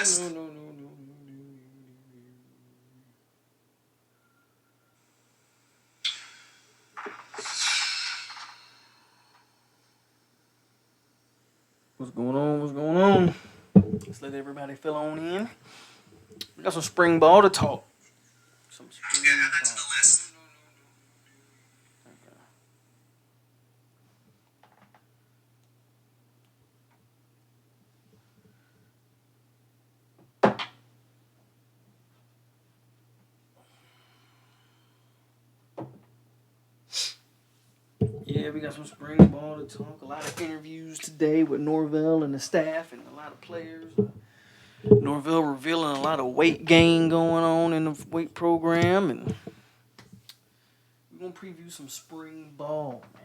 list. No. What's going on? What's going on? Let's let everybody fill on in. We got some spring ball to talk. Some spring Yeah, add that to ball. the list. Yeah, we got some spring ball to talk. A lot of interviews today with Norvell and the staff and a lot of players. Norvell revealing a lot of weight gain going on in the weight program, and we're gonna preview some spring ball, man.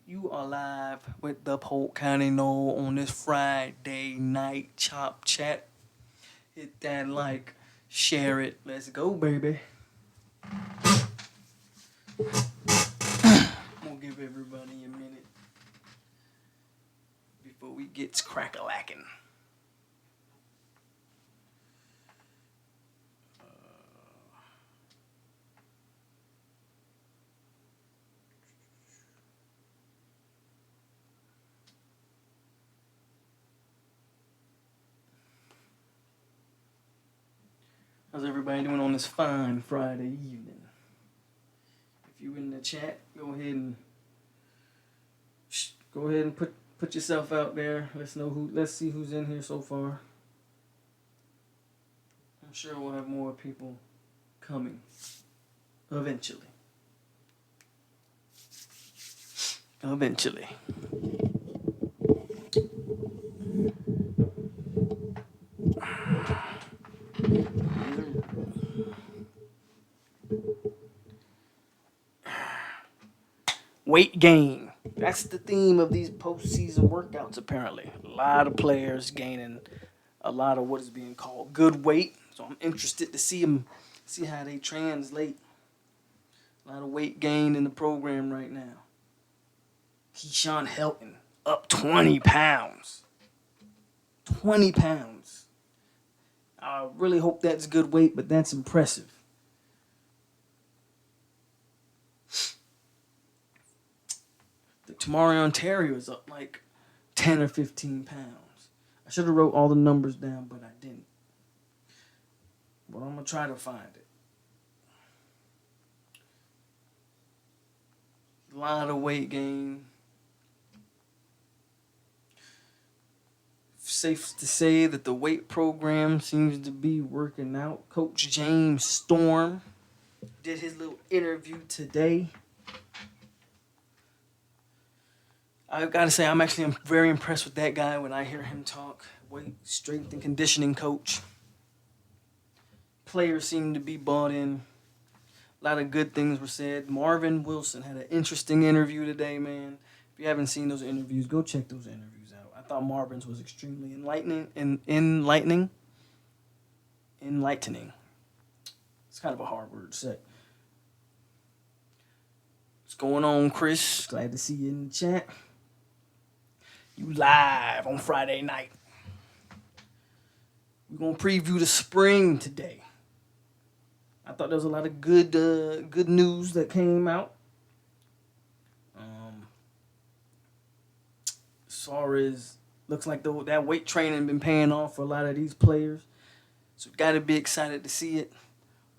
You are live with the Polk County Knoll on this Friday night chop chat. Hit that like, share it. Let's go, baby. I'm gonna give everybody a minute before we get crack-a-lacking. How's everybody doing on this fine Friday evening? If you in the chat, go ahead and put yourself out there. Let's see who's in here so far. I'm sure we'll have more people coming eventually. Weight gain. That's the theme of these postseason workouts, apparently. A lot of players gaining a lot of what is being called good weight. So I'm interested to see how they translate. A lot of weight gain in the program right now. Keyshawn Helton up 20 pounds. 20 pounds. I really hope that's good weight, but that's impressive. Tamarion Terry was up like 10 or 15 pounds. I should have wrote all the numbers down, but I didn't. But I'm going to try to find it. A lot of weight gain. Safe to say that the weight program seems to be working out. Coach James Storm did his little interview today. I've got to say, I'm very impressed with that guy when I hear him talk. Weight, strength, and conditioning coach. Players seem to be bought in. A lot of good things were said. Marvin Wilson had an interesting interview today, man. If you haven't seen those interviews, go check those interviews out. I thought Marvin's was extremely enlightening. It's kind of a hard word to say. What's going on, Chris? Glad to see you in the chat. You live on Friday night. We're going to preview the spring today. I thought there was a lot of good news that came out. As far as looks like that weight training been paying off for a lot of these players. So got to be excited to see it.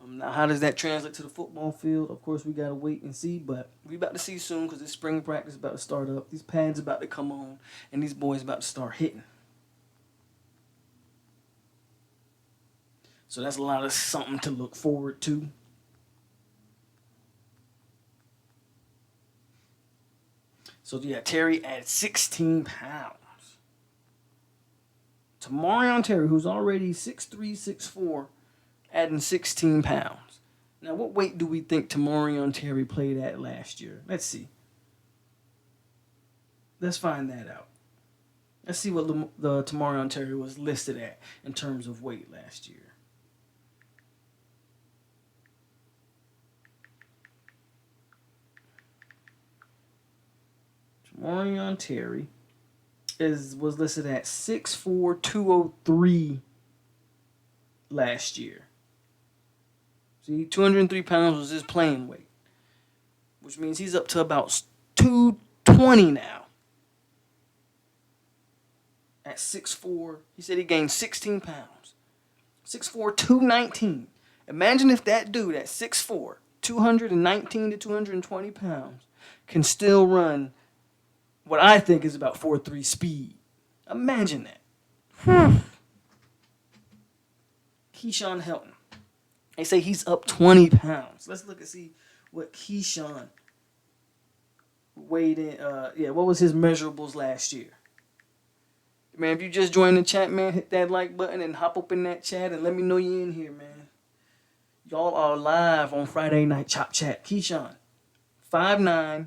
Now, how does that translate to the football field? Of course, we got to wait and see, but we about to see soon because this spring practice is about to start up. These pads about to come on, and these boys about to start hitting. So that's a lot of something to look forward to. So, yeah, Terry at 16 pounds. Tamarion Terry, who's already 6'3", 6'4", adding 16 pounds. Now, what weight do we think Tamarion Terry played at last year? Let's see. Let's find that out. Let's see what the Tamarion Terry was listed at in terms of weight last year. Tamarion Terry was listed at 6'4", 203 last year. See, 203 pounds was his playing weight, which means he's up to about 220 now. At 6'4", he said he gained 16 pounds. 6'4", 219. Imagine if that dude at 6'4", 219 to 220 pounds can still run what I think is about 4.3 speed. Imagine that. Keyshawn Helton. They say he's up 20 pounds. Let's look and see what Keyshawn weighed in. What was his measurables last year? Man, if you just joined the chat, man, hit that like button and hop up in that chat and let me know you're in here, man. Y'all are live on Friday Night Chop Chat. Keyshawn, 5'9",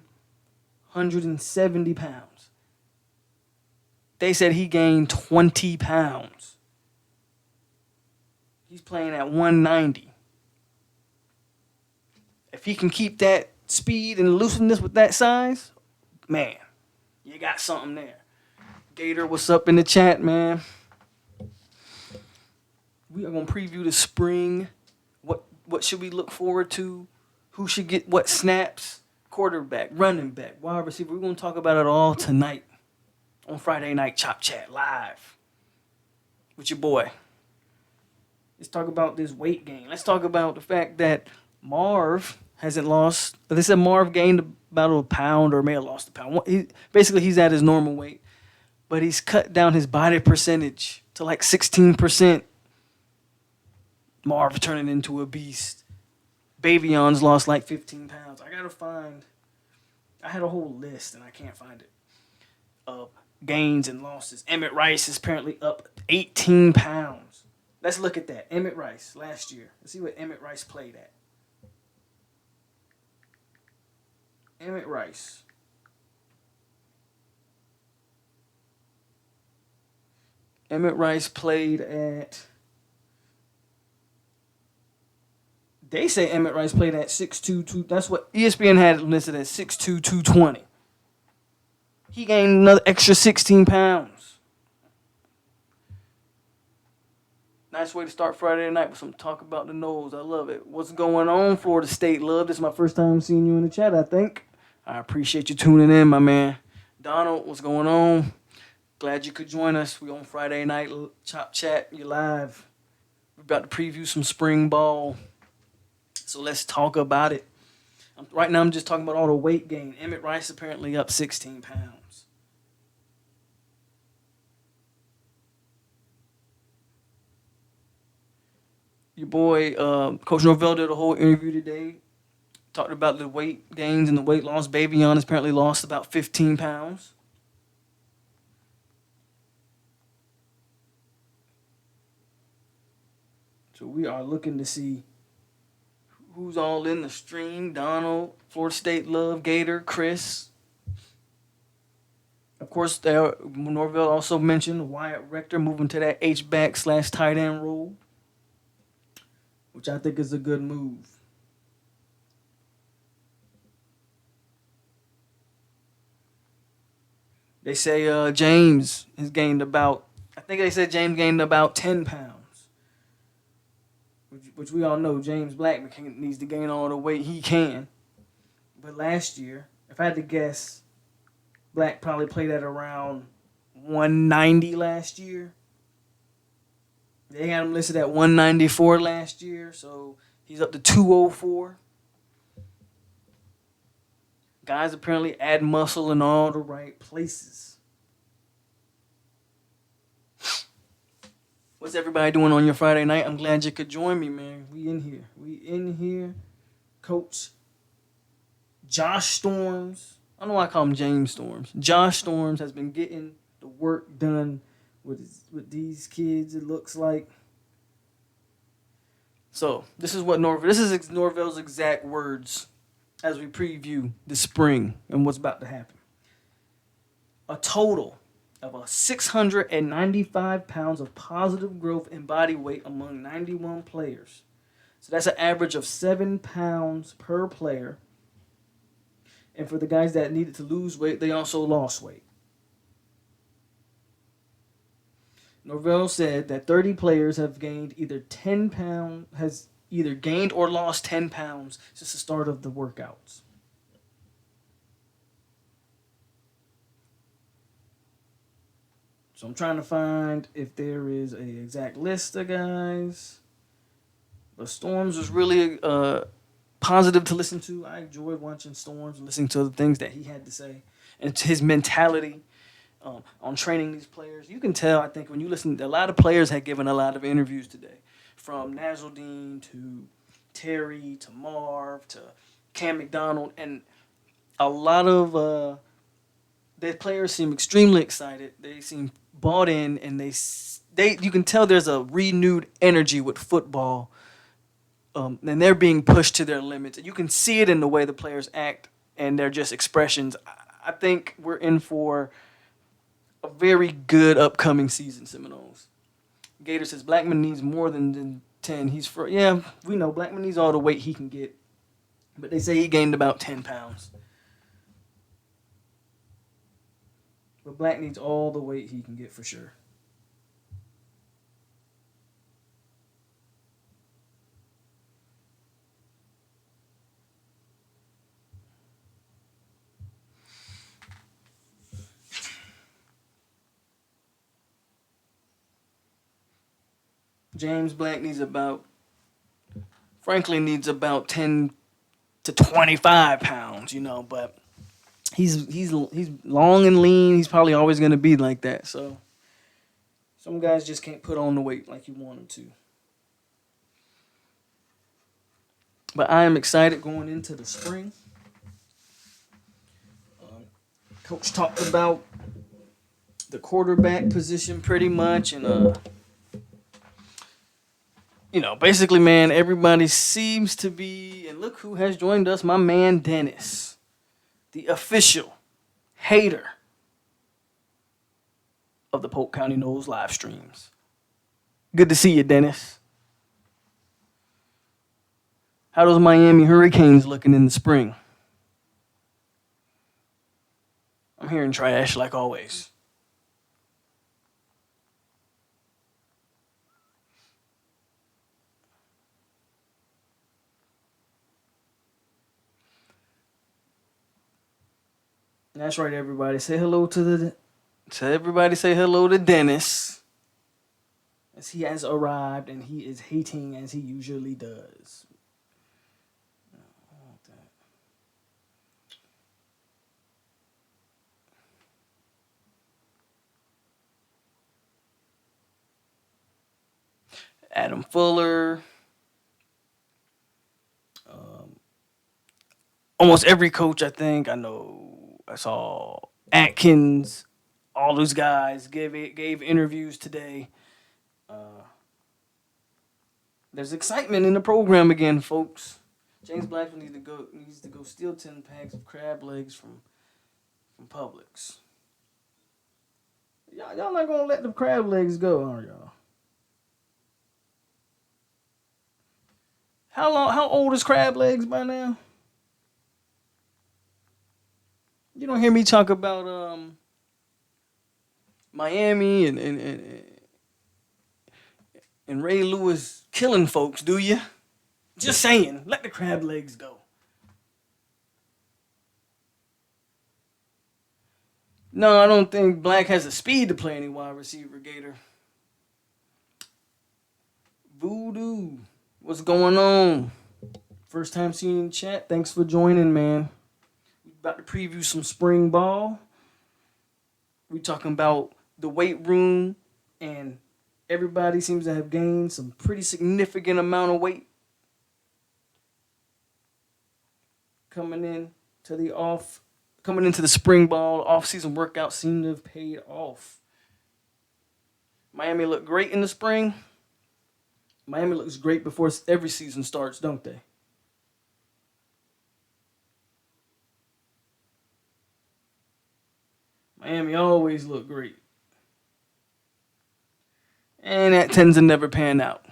170 pounds. They said he gained 20 pounds. He's playing at 190. If he can keep that speed and looseness with that size, man, you got something there. Gator, what's up in the chat, man? We are going to preview the spring. What should we look forward to? Who should get what snaps? Quarterback, running back, wide receiver. We're going to talk about it all tonight on Friday Night Chop Chat live with your boy. Let's talk about this weight gain. Let's talk about the fact that Marv hasn't lost. They said Marv gained about a pound or may have lost a pound. He's at his normal weight. But he's cut down his body percentage to like 16%. Marv turning into a beast. Bayvion's lost like 15 pounds. I had a whole list and I can't find it of gains and losses. Emmett Rice is apparently up 18 pounds. Let's look at that. Emmett Rice last year. Let's see what Emmett Rice played at. Emmett Rice. Emmett Rice played at... They say Emmett Rice played at 6'2", that's what ESPN had listed at 6'2", 220. He gained another extra 16 pounds. Nice way to start Friday night with some talk about the nose. I love it. What's going on, Florida State Love? This is my first time seeing you in the chat, I think. I appreciate you tuning in, my man. Donald, what's going on? Glad you could join us. We on Friday Night Chop Chat. You live. We're about to preview some spring ball. So let's talk about it. Right now I'm just talking about all the weight gain. Emmett Rice apparently up 16 pounds. Your boy, Coach Norvell did a whole interview today. Talked about the weight gains and the weight loss. Bayvion has apparently lost about 15 pounds. So we are looking to see who's all in the stream. Donald, Florida State Love, Gator, Chris. Of course, Norvell also mentioned Wyatt Rector moving to that H-back / tight end role, which I think is a good move. They say James has gained about, I think they said James gained about 10 pounds. Which we all know James Blackman needs to gain all the weight he can. But last year, if I had to guess, Black probably played at around 190 last year. They had him listed at 194 last year, so he's up to 204. Guys apparently add muscle in all the right places. What's everybody doing on your Friday night? I'm glad you could join me, man. We in here. Coach Josh Storms. I don't know why I call him James Storms. Josh Storms has been getting the work done with these kids, it looks like. So, this is Norvell's exact words as we preview the spring and what's about to happen. A total of 695 pounds of positive growth in body weight among 91 players. So that's an average of 7 pounds per player. And for the guys that needed to lose weight, they also lost weight. Norvell said that 30 players have gained either 10 pounds, has either gained or lost 10 pounds since the start of the workouts. So I'm trying to find if there is a exact list of guys. But Storms was really positive to listen to. I enjoyed watching Storms, listening to the things that he had to say, and to his mentality on training these players. You can tell, I think, when you listen, a lot of players had given a lot of interviews today, from Nazaldine to Terry to Marv to Cam McDonald, and a lot of the players seem extremely excited. They seem bought in, and they you can tell there's a renewed energy with football, and they're being pushed to their limits. You can see it in the way the players act and their just expressions. I think we're in for a very good upcoming season, Seminoles. Gator says Blackman needs more than 10. Yeah, we know Blackman needs all the weight he can get, but they say he gained about 10 pounds. But Black needs all the weight he can get for sure. James Black needs about 10 to 25 pounds, but he's long and lean. He's probably always going to be like that. So some guys just can't put on the weight like you want them to. But I am excited going into the spring. Coach talked about the quarterback position pretty much, and basically, man, everybody seems to be, and look who has joined us, my man Dennis, the official hater of the Polk County News live streams. Good to see you, Dennis. How those Miami Hurricanes looking in the spring? I'm hearing trash like always. That's right, everybody. Say hello to Dennis, as he has arrived and he is hating as he usually does. Adam Fuller. Almost every coach, I think, I know. I saw Atkins. All those guys gave interviews today. There's excitement in the program again, folks. James Blackman needs to go steal 10 packs of crab legs from Publix. Y'all not gonna let the crab legs go, are y'all? How old is crab legs by now? You don't hear me talk about Miami and Ray Lewis killing folks, do you? Just saying, let the crab legs go. No, I don't think Black has the speed to play any wide receiver, Gator. Voodoo, what's going on? First time seeing you in chat. Thanks for joining, man. We about to preview some spring ball. We talking about the weight room, and everybody seems to have gained some pretty significant amount of weight coming into the spring ball. Off-season workouts seem to have paid off. Miami looked great in the spring. Miami looks great before every season starts, don't they? Miami always look great. And that tends to never pan out.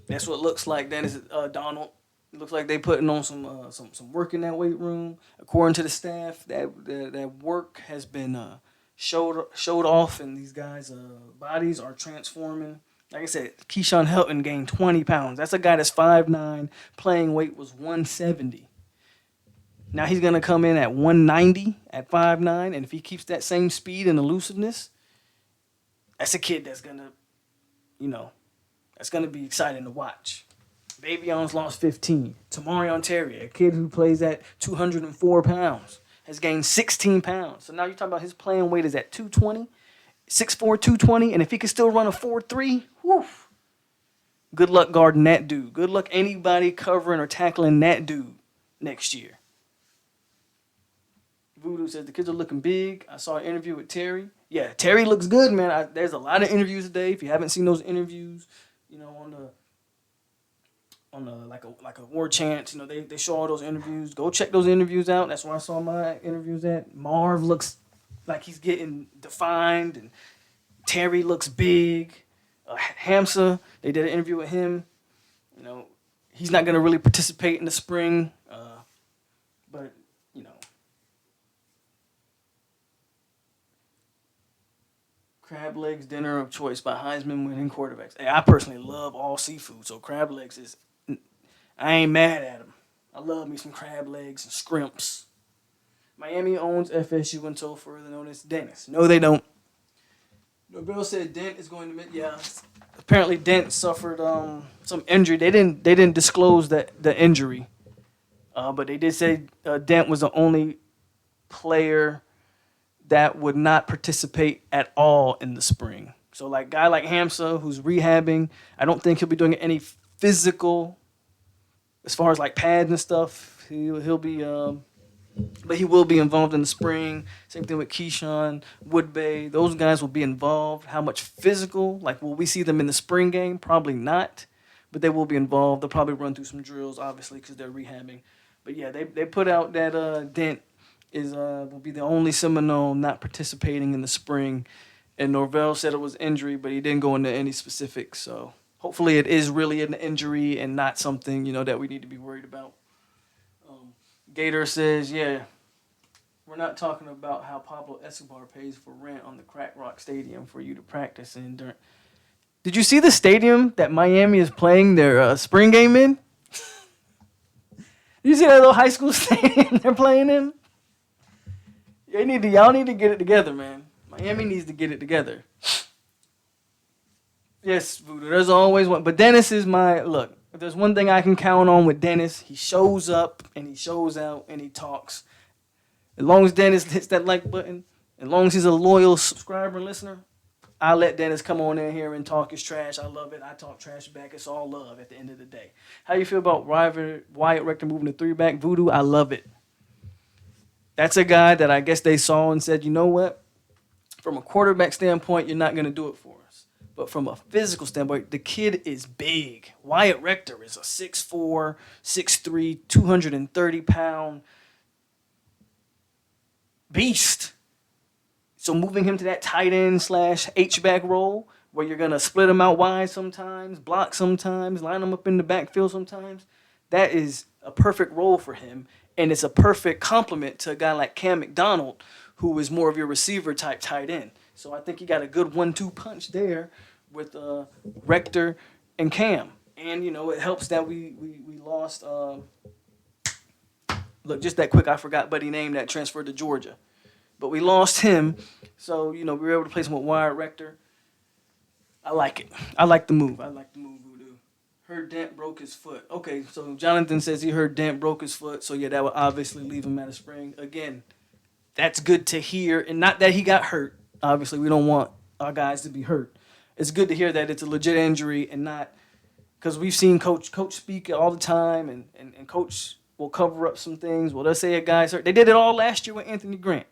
That's what it looks like. Dennis Donald. It looks like they putting on some work in that weight room. According to the staff, that work has been showed off, and these guys' bodies are transforming. Like I said, Keyshawn Helton gained 20 pounds. That's a guy that's 5'9", playing weight was 170. Now he's going to come in at 190 at 5'9", and if he keeps that same speed and elusiveness, that's a kid that's going to, that's going to be exciting to watch. Bayvion's lost 15. Tamarion Terry, a kid who plays at 204 pounds, has gained 16 pounds. So now you're talking about his playing weight is at 220, 6'4", 220, and if he can still run a 4'3", woof. Good luck guarding that dude. Good luck anybody covering or tackling that dude next year. Voodoo says the kids are looking big. I saw an interview with Terry. Yeah, Terry looks good, man. There's a lot of interviews today. If you haven't seen those interviews, on the like a war chant, they show all those interviews. Go check those interviews out. That's where I saw my interviews at. Marv looks like he's getting defined, and Terry looks big. Hamza, they did an interview with him. He's not going to really participate in the spring, but crab legs dinner of choice by Heisman winning quarterbacks. Hey, I personally love all seafood, so crab legs is. I ain't mad at them. I love me some crab legs and scrimps. Miami owns FSU until further notice. Dennis. No, they don't. Bill said Dent is going to miss. Yeah, apparently Dent suffered some injury. They didn't disclose the injury, but they did say Dent was the only player that would not participate at all in the spring. So like guy like Hamza who's rehabbing, I don't think he'll be doing any physical as far as like pads and stuff. He'll be but he will be involved in the spring. Same thing with Keyshawn, Woodbay. Those guys will be involved. How much physical? Like, will we see them in the spring game? Probably not. But they will be involved. They'll probably run through some drills, obviously, because they're rehabbing. But yeah, they put out that Dent will be the only Seminole not participating in the spring. And Norvell said it was injury, but he didn't go into any specifics. So hopefully it is really an injury and not something, that we need to be worried about. Gator says, yeah, we're not talking about how Pablo Escobar pays for rent on the Crack Rock Stadium for you to practice in. Did you see the stadium that Miami is playing their spring game in? You see that little high school stadium they're playing in? Y'all need to get it together, man. Miami needs to get it together. Yes, Voodoo, there's always one. But Dennis is look. If there's one thing I can count on with Dennis, he shows up and he shows out and he talks. As long as Dennis hits that like button, as long as he's a loyal subscriber and listener, I let Dennis come on in here and talk his trash. I love it. I talk trash back. It's all love at the end of the day. How you feel about Wyatt Rector moving to 3-back? Voodoo, I love it. That's a guy that I guess they saw and said, you know what? From a quarterback standpoint, you're not going to do it for us. But from a physical standpoint, the kid is big. Wyatt Rector is a 6'4", 6'3", 230-pound beast. So moving him to that tight end / H-back role where you're going to split him out wide sometimes, block sometimes, line him up in the backfield sometimes, that is a perfect role for him. And it's a perfect complement to a guy like Cam Mcdonald, who is more of your receiver type tight end. So I think he got a good 1-2 punch there with Rector and Cam. And, it helps that we lost, look, just that quick, I forgot Buddy name that transferred to Georgia. But we lost him, so, we were able to place him with Wyatt Rector. I like it. I like the move. Voodoo. Heard Dent broke his foot. Okay, so Jonathan says he heard Dent broke his foot, so yeah, that would obviously leave him at a spring. Again, that's good to hear, and not that he got hurt. Obviously, we don't want our guys to be hurt. It's good to hear that it's a legit injury and not because we've seen coach speak all the time and coach will cover up some things. Well, they'll say a guy's hurt. They did it all last year with Anthony Grant.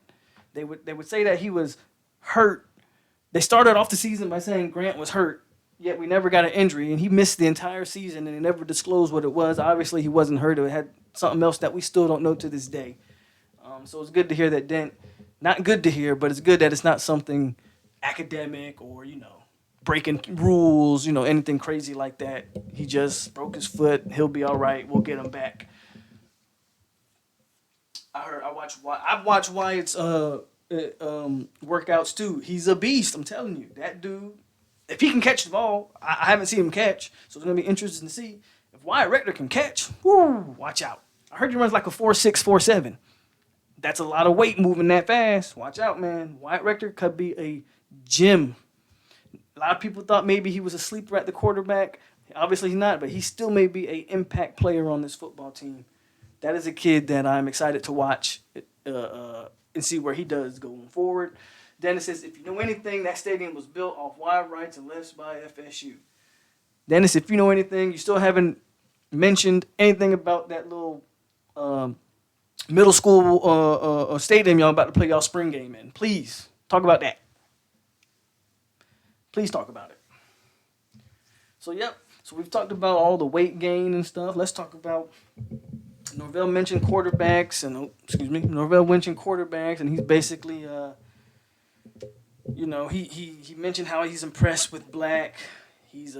They would say that he was hurt. They started off the season by saying Grant was hurt, yet we never got an injury, and he missed the entire season, and they never disclosed what it was. Obviously, he wasn't hurt. It had something else that we still don't know to this day. So it's good to hear that Dent, not good to hear, but it's good that it's not something academic or, breaking rules, anything crazy like that. He just broke his foot. He'll be all right. We'll get him back. I've watched Wyatt's workouts too. He's a beast. I'm telling you, that dude. If he can catch the ball, I haven't seen him catch, so it's gonna be interesting to see if Wyatt Rector can catch. Woo! Watch out. I heard he runs like a 4.6, 4.7. That's a lot of weight moving that fast. Watch out, man. Wyatt Rector could be a gem. A lot of people thought maybe he was a sleeper at the quarterback. Obviously he's not, but he still may be an impact player on this football team. That is a kid that I'm excited to watch and see where he does going forward. Dennis says, if you know anything, that stadium was built off wide rights and lefts by FSU. Dennis, if you know anything, you still haven't mentioned anything about that little middle school stadium y'all about to play y'all spring game in. Please talk about that. Please talk about it. So, yep. So we've talked about all the weight gain and stuff. Let's talk about Norvell mentioned quarterbacks Norvell mentioned quarterbacks, and he's basically he mentioned how he's impressed with Black. He's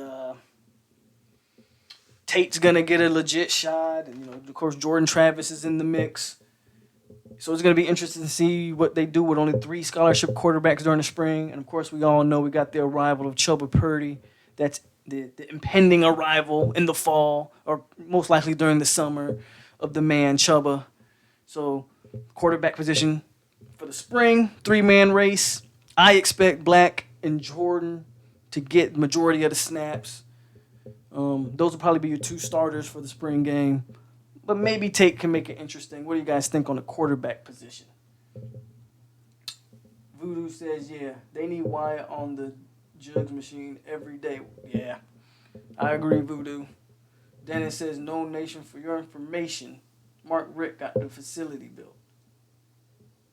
Tate's gonna get a legit shot, and of course Jordan Travis is in the mix. So it's gonna be interesting to see what they do with only 3 scholarship quarterbacks during the spring, and of course we all know we got the arrival of Chubba Purdy. That's the impending arrival in the fall, or most likely during the summer, of the man Chubba. So quarterback position for the spring, 3-man race. I expect Black and Jordan to get the majority of the snaps. Those will probably be your 2 starters for the spring game. But maybe Tate can make it interesting. What do you guys think on the quarterback position? Voodoo says, yeah, they need Wyatt on the jugs machine every day. Yeah, I agree, Voodoo. Dennis says, no nation, for your information, Mark Richt got the facility built.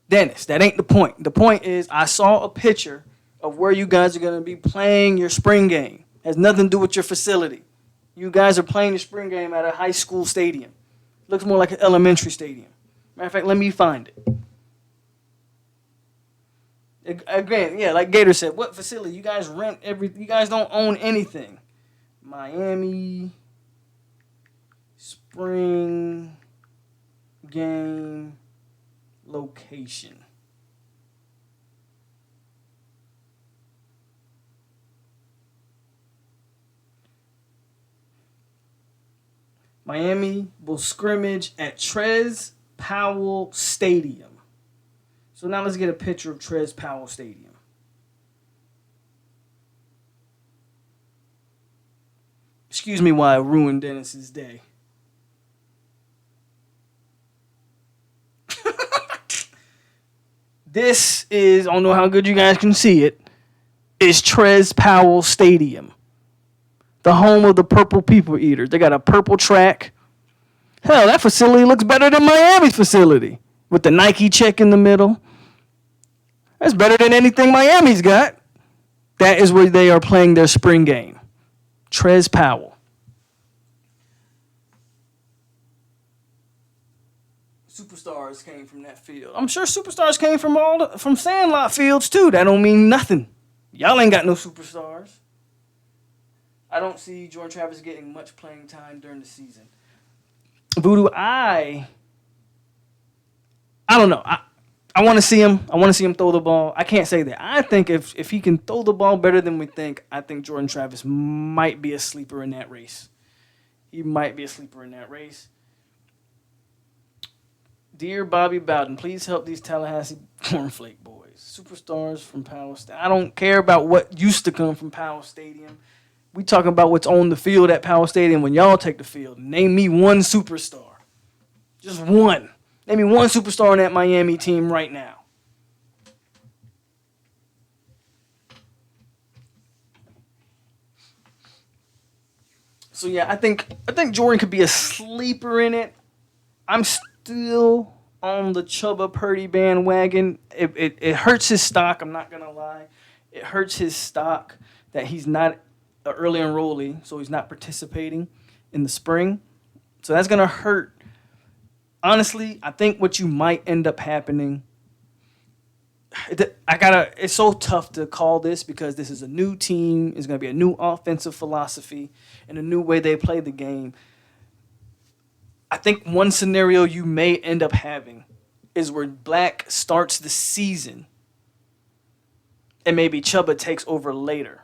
Dennis, that ain't the point. The point is I saw a picture of where you guys are going to be playing your spring game. It has nothing to do with your facility. You guys are playing your spring game at a high school stadium. Looks more like an elementary stadium. Matter of fact, let me find it. Again, yeah, like Gator said, what facility? You guys rent everything. You guys don't own anything. Miami spring game location. Miami will scrimmage at Trez Powell Stadium. So now let's get a picture of Trez Powell Stadium. Excuse me while I ruined Dennis's day. This is, I don't know how good you guys can see it, is Trez Powell Stadium. The home of the Purple People Eaters. They got a purple track. Hell, that facility looks better than Miami's facility with the Nike check in the middle. That's better than anything Miami's got. That is where they are playing their spring game. Trez Powell. Superstars came from that field. I'm sure superstars came from Sandlot fields too. That don't mean nothing. Y'all ain't got no superstars. I don't see Jordan Travis getting much playing time during the season. Voodoo, I don't know. I want to see him. I want to see him throw the ball. I can't say that. I think if he can throw the ball better than we think, I think Jordan Travis might be a sleeper in that race. He might be a sleeper in that race. Dear Bobby Bowden, please help these Tallahassee cornflake boys. Superstars from Powell Stadium. I don't care about what used to come from Powell Stadium. We talking about what's on the field at Powell Stadium when y'all take the field. Name me one superstar. Just one. Name me one superstar on that Miami team right now. So yeah, I think Jordan could be a sleeper in it. I'm still on the Chubba Purdy bandwagon. It hurts his stock, I'm not gonna lie. It hurts his stock that he's not an early enrollee, so he's not participating in the spring. So that's gonna hurt. Honestly, I think what you might end up happening, it's so tough to call this because this is a new team. It's going to be a new offensive philosophy and a new way they play the game. I think one scenario you may end up having is where Black starts the season and maybe Chuba takes over later.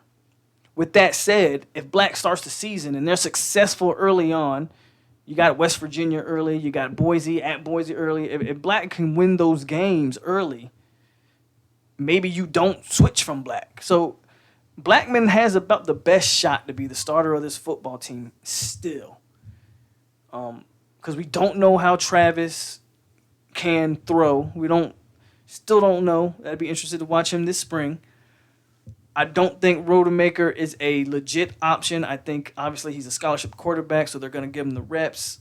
With that said, if Black starts the season and they're successful early on, you got West Virginia early, you got Boise at Boise early. If Black can win those games early, maybe you don't switch from Black. So Blackman has about the best shot to be the starter of this football team still. Because we don't know how Travis can throw. Still don't know. I'd be interested to watch him this spring. I don't think Rodemaker is a legit option. I think, obviously, he's a scholarship quarterback, so they're going to give him the reps.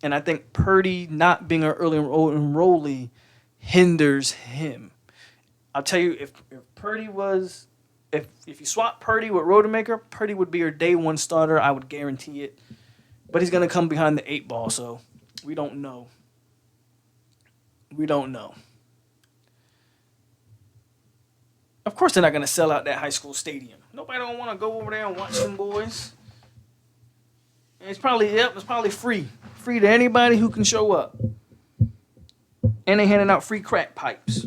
And I think Purdy not being an early enrollee hinders him. I'll tell you, if Purdy was... If you swap Purdy with Rodemaker, Purdy would be your day one starter. I would guarantee it. But he's going to come behind the 8 ball, so we don't know. We don't know. Of course they're not going to sell out that high school stadium. Nobody don't want to go over there and watch them boys. And it's probably free. Free to anybody who can show up. And they handing out free crack pipes.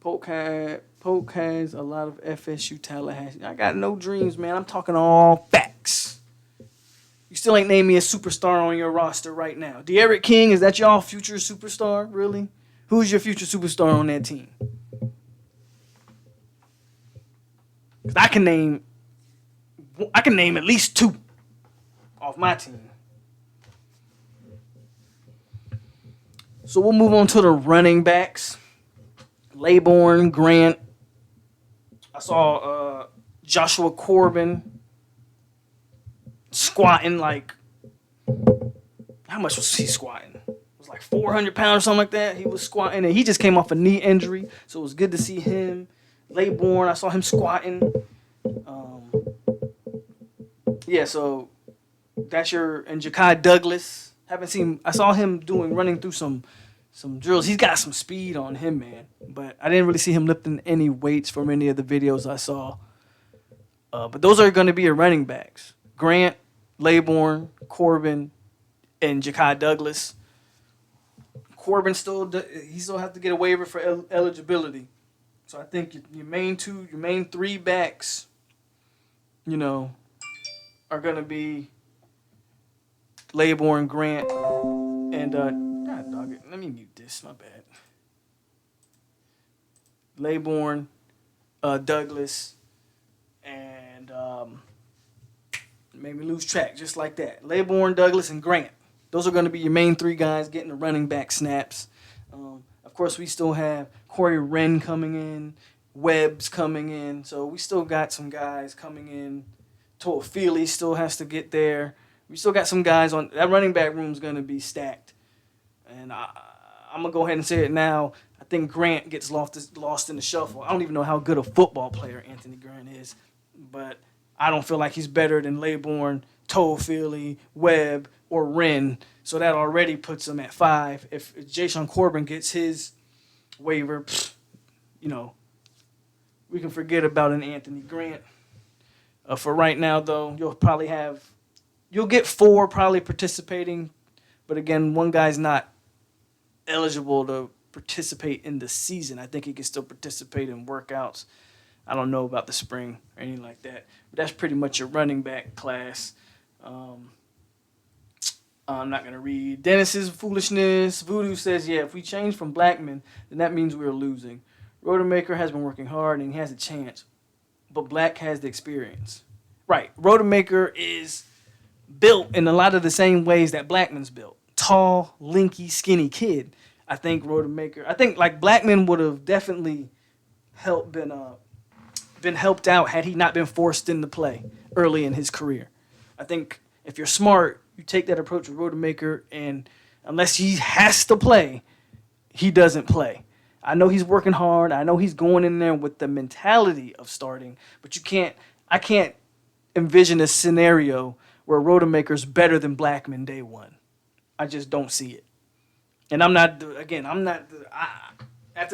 Polk has a lot of FSU Tallahassee. I got no dreams, man. I'm talking all facts. You still ain't named me a superstar on your roster right now. De'Aaron King, is that y'all future superstar? Really? Who's your future superstar on that team? Because I can name at least 2 off my team. So we'll move on to the running backs. Laybourne, Grant. I saw Joshua Corbin squatting like, how much was he squatting? It was like 400 pounds or something like that. He was squatting, and he just came off a knee injury, so it was good to see him. Laybourne, I saw him squatting. So that's and Ja'Kai Douglas. I saw him running through some drills. He's got some speed on him, man. But I didn't really see him lifting any weights from any of the videos I saw. But those are going to be your running backs. Grant, Laybourne, Corbin, and Ja'Kai Douglas. Corbin still have to get a waiver for eligibility. So I think your main 3 backs, are going to be Laybourne, Grant, and God dog it. Let me mute this. My bad. Laybourne, Douglas, and made me lose track just like that. Laybourne, Douglas, and Grant. Those are going to be your main 3 guys getting the running back snaps. Of course, we still have Corey Wren coming in, Webb's coming in. So we still got some guys coming in. Toafili still has to get there. We still got some guys on that running back room is going to be stacked. And I'm going to go ahead and say it now. I think Grant gets lost in the shuffle. I don't even know how good a football player Anthony Grant is, but I don't feel like he's better than Laybourne, Toafili, Webb, or Wren. So that already puts him at 5. If Jashaun Corbin gets his waiver, we can forget about an Anthony Grant. For right now, though, you'll get 4 probably participating, but again, one guy's not eligible to participate in the season. I think he can still participate in workouts. I don't know about the spring or anything like that, but that's pretty much your running back class. I'm not going to read. Dennis's foolishness. Voodoo says, if we change from Blackman, then that means we're losing. Rodemaker has been working hard and he has a chance, but Black has the experience. Right. Rodemaker is built in a lot of the same ways that Blackman's built. Tall, lanky, skinny kid. I think like Blackman would have definitely been helped out had he not been forced into play early in his career. I think if you're smart, you take that approach with Rodemaker, and unless he has to play, he doesn't play. I know he's working hard. I know he's going in there with the mentality of starting, but I can't envision a scenario where Rodemaker's better than Blackman day one. I just don't see it. And after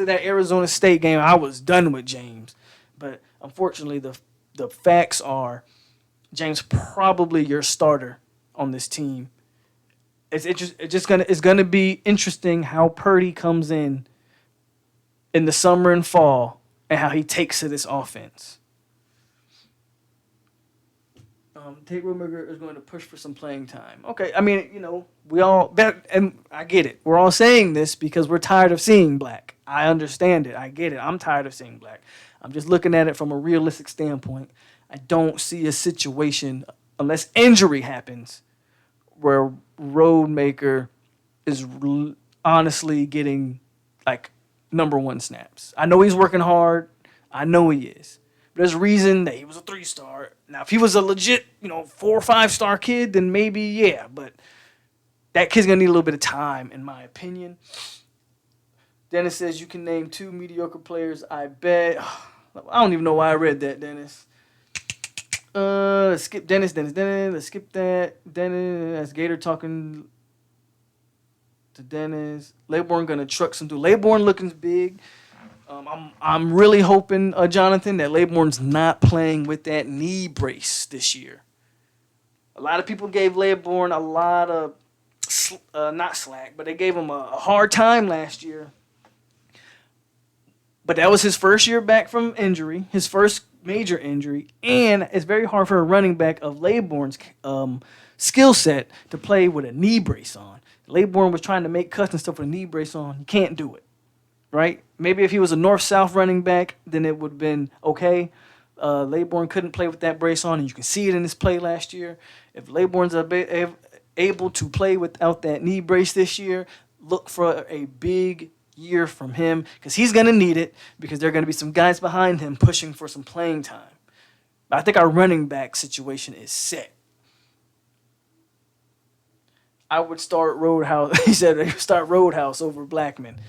that Arizona State game, I was done with James. But unfortunately, the facts are James probably your starter on this team. It's gonna be interesting how Purdy comes in the summer and fall and how he takes to this offense. Tate Rudiger is going to push for some playing time. Okay, I mean, we all that, and I get it. We're all saying this because we're tired of seeing Black. I understand it. I get it. I'm tired of seeing Black. I'm just looking at it from a realistic standpoint. I don't see a situation unless injury happens where Roadmaker is honestly getting like number one snaps. I know he's working hard. I know he is. But there's a reason that he was a 3-star. Now, if he was a legit, 4 or 5-star kid, then maybe, yeah. But that kid's going to need a little bit of time, in my opinion. Dennis says you can name 2 mediocre players, I bet. I don't even know why I read that, Dennis. Let's skip Dennis. Let's skip that. Dennis, that's Gator talking to Dennis. Laybourne going to truck some dude. Laybourne looking big. I'm really hoping, Jonathan, that Laybourne's not playing with that knee brace this year. A lot of people gave Laybourne a lot of, not slack, but they gave him a hard time last year. But that was his first year back from injury, his first major injury, and it's very hard for a running back of Laybourne's skill set to play with a knee brace on. Laybourne was trying to make cuts and stuff with a knee brace on. You can't do it. Right? Maybe if he was a north-south running back, then it would have been okay. Laybourne couldn't play with that brace on, and you can see it in his play last year. If Laybourne's able to play without that knee brace this year, look for a big year from him because he's going to need it because there are going to be some guys behind him pushing for some playing time. But I think our running back situation is set. I would start Roadhouse. He said start Roadhouse over Blackman.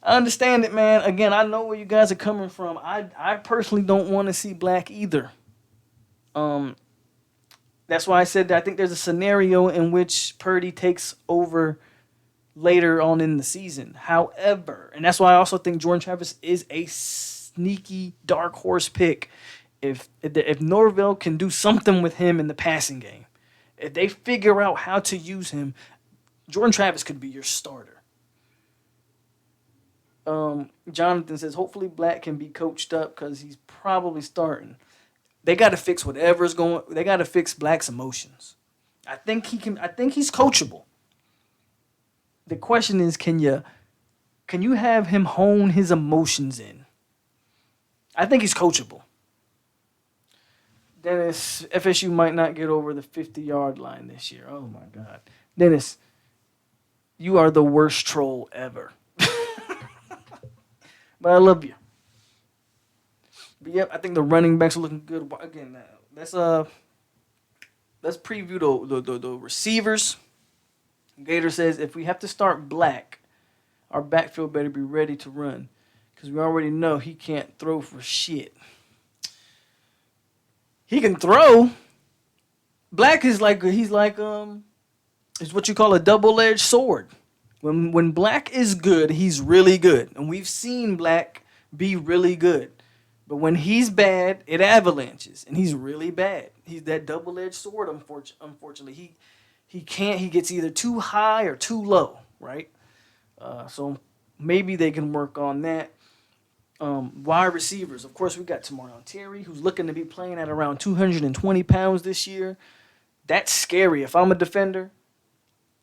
I understand it, man. Again, I know where you guys are coming from. I personally don't want to see Black either. That's why I said that I think there's a scenario in which Purdy takes over later on in the season. However, and that's why I also think Jordan Travis is a sneaky dark horse pick. If Norvell can do something with him in the passing game, if they figure out how to use him, Jordan Travis could be your starter. Jonathan says, hopefully Black can be coached up because he's probably starting. They got to fix whatever's going. They got to fix Black's emotions. I think he can. I think he's coachable. The question is, can you have him hone his emotions in? I think he's coachable. Dennis, FSU might not get over the 50-yard line this year. Oh my God, Dennis, you are the worst troll ever. But I love you. But yep, I think the running backs are looking good. Again, let's preview the receivers. Gator says if we have to start Black, our backfield better be ready to run because we already know he can't throw for shit. He can throw. Black is is what you call a double-edged sword. When Black is good, he's really good. And we've seen Black be really good. But when he's bad, it avalanches. And he's really bad. He's that double-edged sword, unfortunately. He gets either too high or too low, right? So maybe they can work on that. Wide receivers. Of course, we got Tamarion Terry, who's looking to be playing at around 220 pounds this year. That's scary. If I'm a defender,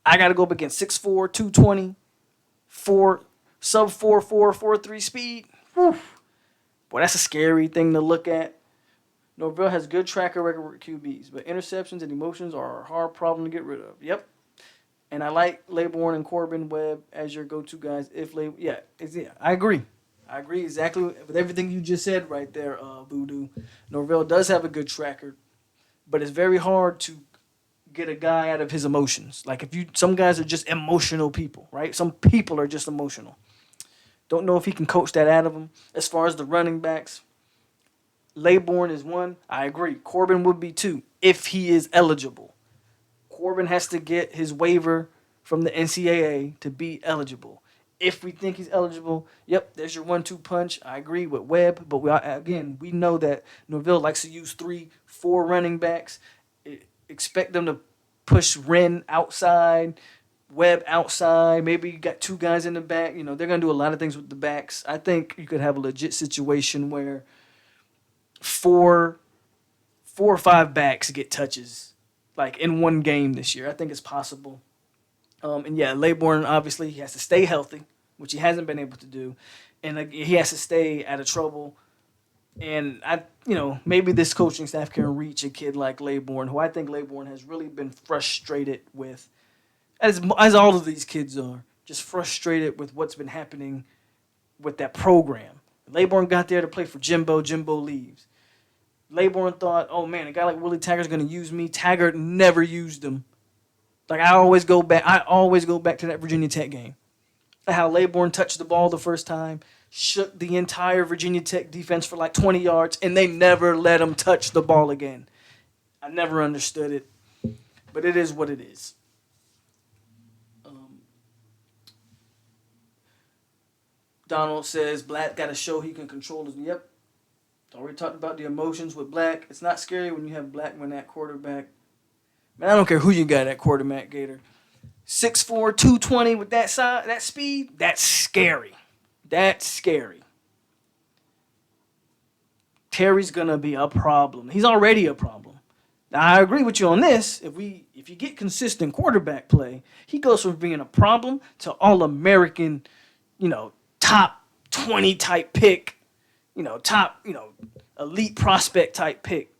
I got to go up against 6'4", 220, sub 4'4", 4'3" speed. Whew. Boy, that's a scary thing to look at. Norvell has good track record with QBs, but interceptions and emotions are a hard problem to get rid of. Yep. And I like Laybourne and Corbin Webb as your go-to guys. I agree. I agree exactly with everything you just said right there, Voodoo. Norvell does have a good tracker, but it's very hard to get a guy out of his emotions. Like some guys are just emotional people, right? Some people are just emotional. Don't know if he can coach that out of them. As far as the running backs, Laybourne is one. I agree. Corbin would be two if he is eligible. Corbin has to get his waiver from the NCAA to be eligible. If we think he's eligible, yep, there's your 1-2 punch. I agree with Webb, but we know that Norvell likes to use 3-4 running backs. Expect them to push Wren outside, Webb outside. Maybe you got two guys in the back. They're going to do a lot of things with the backs. I think you could have a legit situation where four or five backs get touches, like in one game this year. I think it's possible. And yeah, Laybourne, obviously, he has to stay healthy, which he hasn't been able to do. And he has to stay out of trouble. And maybe this coaching staff can reach a kid like Laybourne, who I think Laybourne has really been frustrated with, as all of these kids are, just frustrated with what's been happening with that program. Laybourne got there to play for Jimbo. Jimbo leaves. Laybourne thought, oh man, a guy like Willie Taggart's going to use me. Taggart never used him. Like I always go back to that Virginia Tech game. How Laybourne touched the ball the first time, shook the entire Virginia Tech defense for like 20 yards, and they never let him touch the ball again. I never understood it, but it is what it is. Donald says Black got to show he can control his. Yep. Already talked about the emotions with Black. It's not scary when you have Blackman at quarterback. Man, I don't care who you got at quarterback, Gator. 6'4", 220 with that speed, that's scary. That's scary. Terry's going to be a problem. He's already a problem. Now, I agree with you on this. If you get consistent quarterback play, he goes from being a problem to All-American, top 20 type pick, top, elite prospect type pick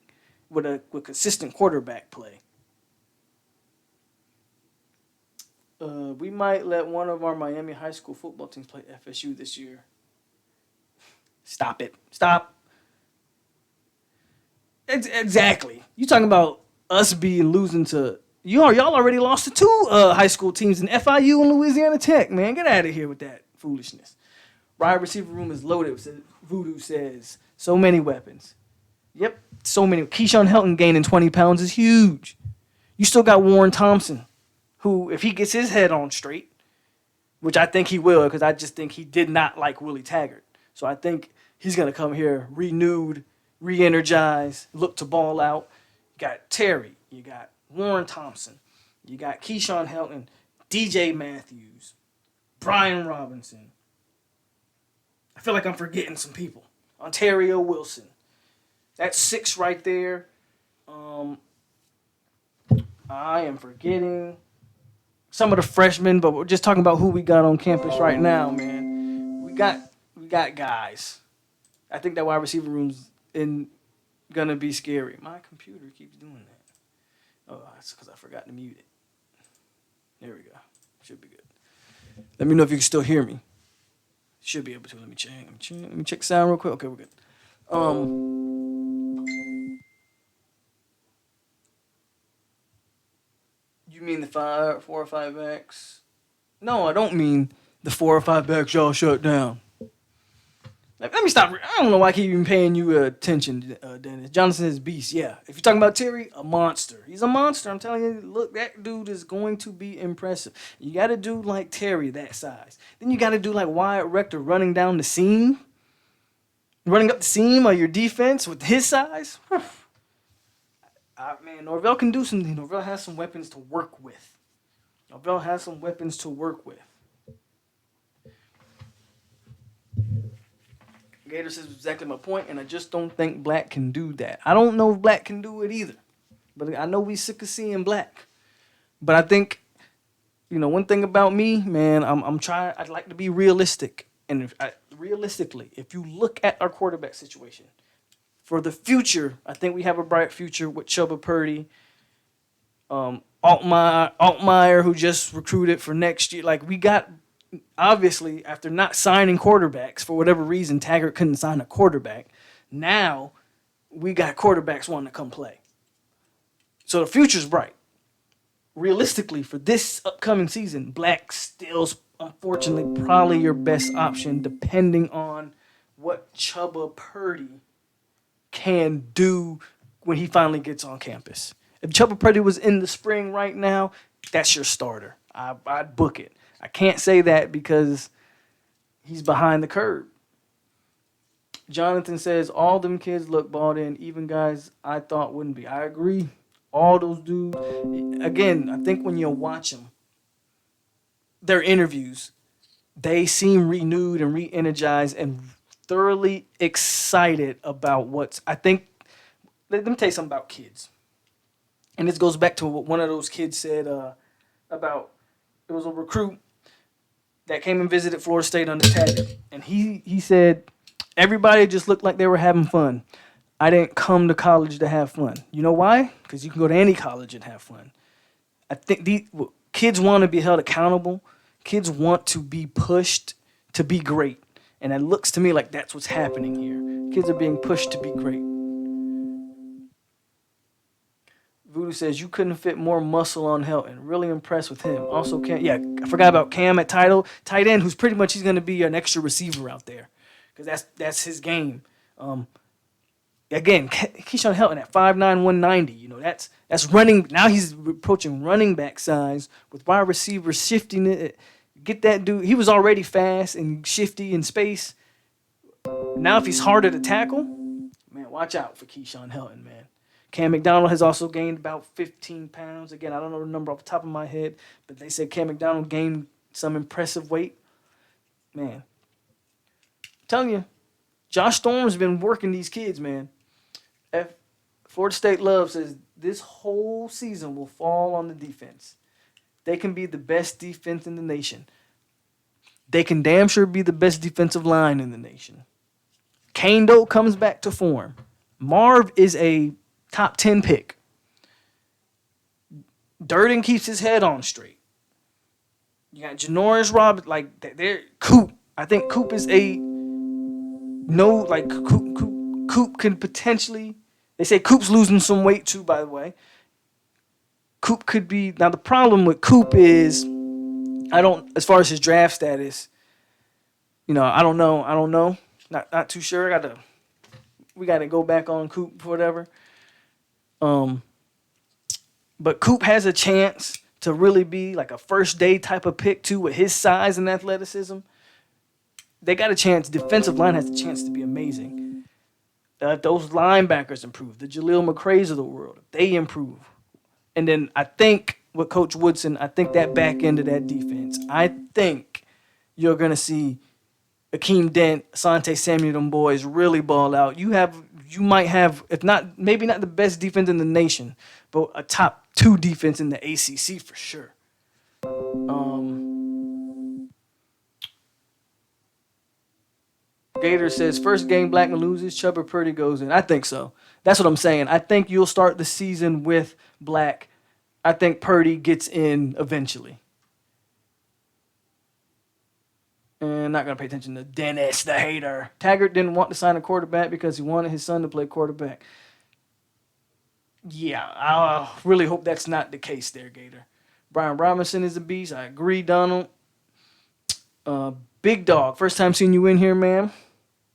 with consistent quarterback play. We might let one of our Miami high school football teams play FSU this year. Stop it. Stop. Exactly. You talking about us losing to... Y'all already lost to two high school teams in FIU and Louisiana Tech, man. Get out of here with that foolishness. Wide receiver room is loaded. Voodoo says. So many weapons. Yep, so many. Keyshawn Helton gaining 20 pounds is huge. You still got Warren Thompson, who, if he gets his head on straight, which I think he will, because I just think he did not like Willie Taggart. So I think he's going to come here renewed, re-energized, look to ball out. You got Terry. You got Warren Thompson. You got Keyshawn Helton, DJ Matthews, Brian Robinson. I feel like I'm forgetting some people. Ontario Wilson. That's 6 right there. I am forgetting some of the freshmen, but we're just talking about who we got on campus right now, man. We got guys. I think that wide receiver room's gonna be scary. My computer keeps doing that. Oh, that's because I forgot to mute it. There we go. Should be good. Let me know if you can still hear me. Should be able to. Let me check the sound real quick. Okay, we're good. You mean the 4 or 5 backs? No, I don't mean the 4 or 5 backs y'all shut down. Let me stop. I don't know why I keep even paying you attention, Dennis. Jonathan is beast. Yeah, if you're talking about Terry, a monster. He's a monster. I'm telling you. Look, that dude is going to be impressive. You got to do like Terry that size. Then you got to do like Wyatt Rector running down the seam, running up the seam of your defense with his size. Man, Norvell can do something. Norvell has some weapons to work with. Gator says exactly my point, and I just don't think Black can do that. I don't know if Black can do it either, but I know we sick of seeing Black. But I think, one thing about me, man, I'm trying. I'd like to be realistic, and realistically, if you look at our quarterback situation for the future, I think we have a bright future with Chubba Purdy, Altmaier, who just recruited for next year. Like we got. Obviously, after not signing quarterbacks, for whatever reason, Taggart couldn't sign a quarterback. Now, we got quarterbacks wanting to come play. So the future's bright. Realistically, for this upcoming season, Black's still, unfortunately, probably your best option, depending on what Chubba Purdy can do when he finally gets on campus. If Chubba Purdy was in the spring right now, that's your starter. I'd book it. I can't say that because he's behind the curve. Jonathan says, all them kids look balled in, even guys I thought wouldn't be. I agree. All those dudes. Again, I think when you watch them, their interviews, they seem renewed and re-energized and thoroughly excited about what's. I think. Let me tell you something about kids, and this goes back to what one of those kids said about. It was a recruit that came and visited Florida State Untitled, and he said everybody just looked like they were having fun. I didn't come to college to have fun. You know why? Because you can go to any college and have fun. I think kids want to be held accountable. Kids want to be pushed to be great. And it looks to me like that's what's happening here. Kids are being pushed to be great. Voodoo says, you couldn't fit more muscle on Helton. Really impressed with him. Also, I forgot about Cam at tight end, who's pretty much he's going to be an extra receiver out there. Because that's his game. Again, Keyshawn Helton at 5'9", 190. You know, that's running. Now he's approaching running back size with wide receivers shifting it. Get that dude. He was already fast and shifty in space. Now if he's harder to tackle, man, watch out for Keyshawn Helton, man. Cam Mcdonald has also gained about 15 pounds. Again, I don't know the number off the top of my head, but they said Cam Mcdonald gained some impressive weight. Man, I'm telling you, Josh Storm's been working these kids, man. Florida State Love says this whole season will fall on the defense. They can be the best defense in the nation. They can damn sure be the best defensive line in the nation. Kane Doe comes back to form. Marv is a top 10 pick. Durden keeps his head on straight. You got Janoris Roberts, Coop. I think Coop is Coop can potentially. They say Coop's losing some weight too, by the way. Coop could be. Now, the problem with Coop is, as far as his draft status, I don't know. Not too sure. We got to go back on Coop, whatever. But Coop has a chance to really be like a first day type of pick too, with his size and athleticism. They got a chance. Defensive line has a chance to be amazing. Those linebackers improve. The Jaleel McCrays of the world, they improve. And then I think with Coach Woodson, I think that back end of that defense, I think you're going to see Akeem Dent, Asante Samuel, them boys really ball out. You might have, maybe not the best defense in the nation, but a top 2 defense in the ACC for sure. Gator says, first game Blackman loses, Chuba Purdy goes in. I think so. That's what I'm saying. I think you'll start the season with Black. I think Purdy gets in eventually. And not going to pay attention to Dennis, the hater. Taggart didn't want to sign a quarterback because he wanted his son to play quarterback. Yeah, I really hope that's not the case there, Gator. Brian Robinson is a beast. I agree, Donald. Big Dog, first time seeing you in here, man.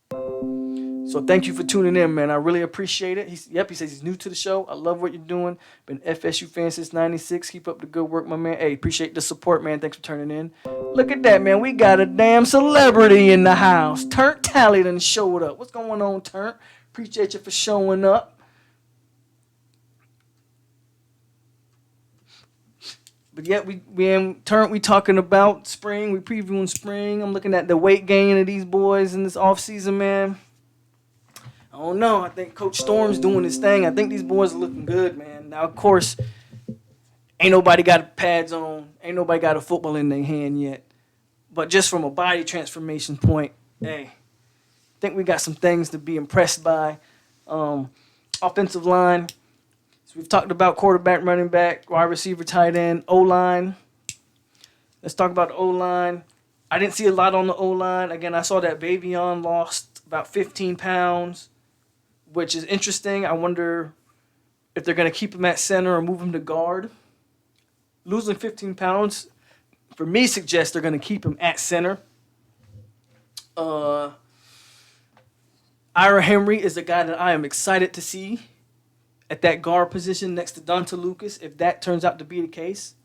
So thank you for tuning in, man. I really appreciate it. He says he's new to the show. I love what you're doing. Been FSU fan since 96. Keep up the good work, my man. Hey, appreciate the support, man. Thanks for turning in. Look at that, man. We got a damn celebrity in the house. Turnt Tally done showed up. What's going on, Turnt? Appreciate you for showing up. But yeah, we talking about spring. We previewing spring. I'm looking at the weight gain of these boys in this offseason, man. I don't know. I think Coach Storm's doing his thing. I think these boys are looking good, man. Now, of course, ain't nobody got pads on. Ain't nobody got a football in their hand yet. But just from a body transformation point, hey, I think we got some things to be impressed by. Offensive line. So we've talked about quarterback, running back, wide receiver, tight end, O-line. Let's talk about the O-line. I didn't see a lot on the O-line. Again, I saw that Bavion lost about 15 pounds, which is interesting. I wonder if they're going to keep him at center or move him to guard. Losing 15 pounds, for me, suggests they're going to keep him at center. Ira Henry is a guy that I am excited to see at that guard position next to Donta Lucas, if that turns out to be the case.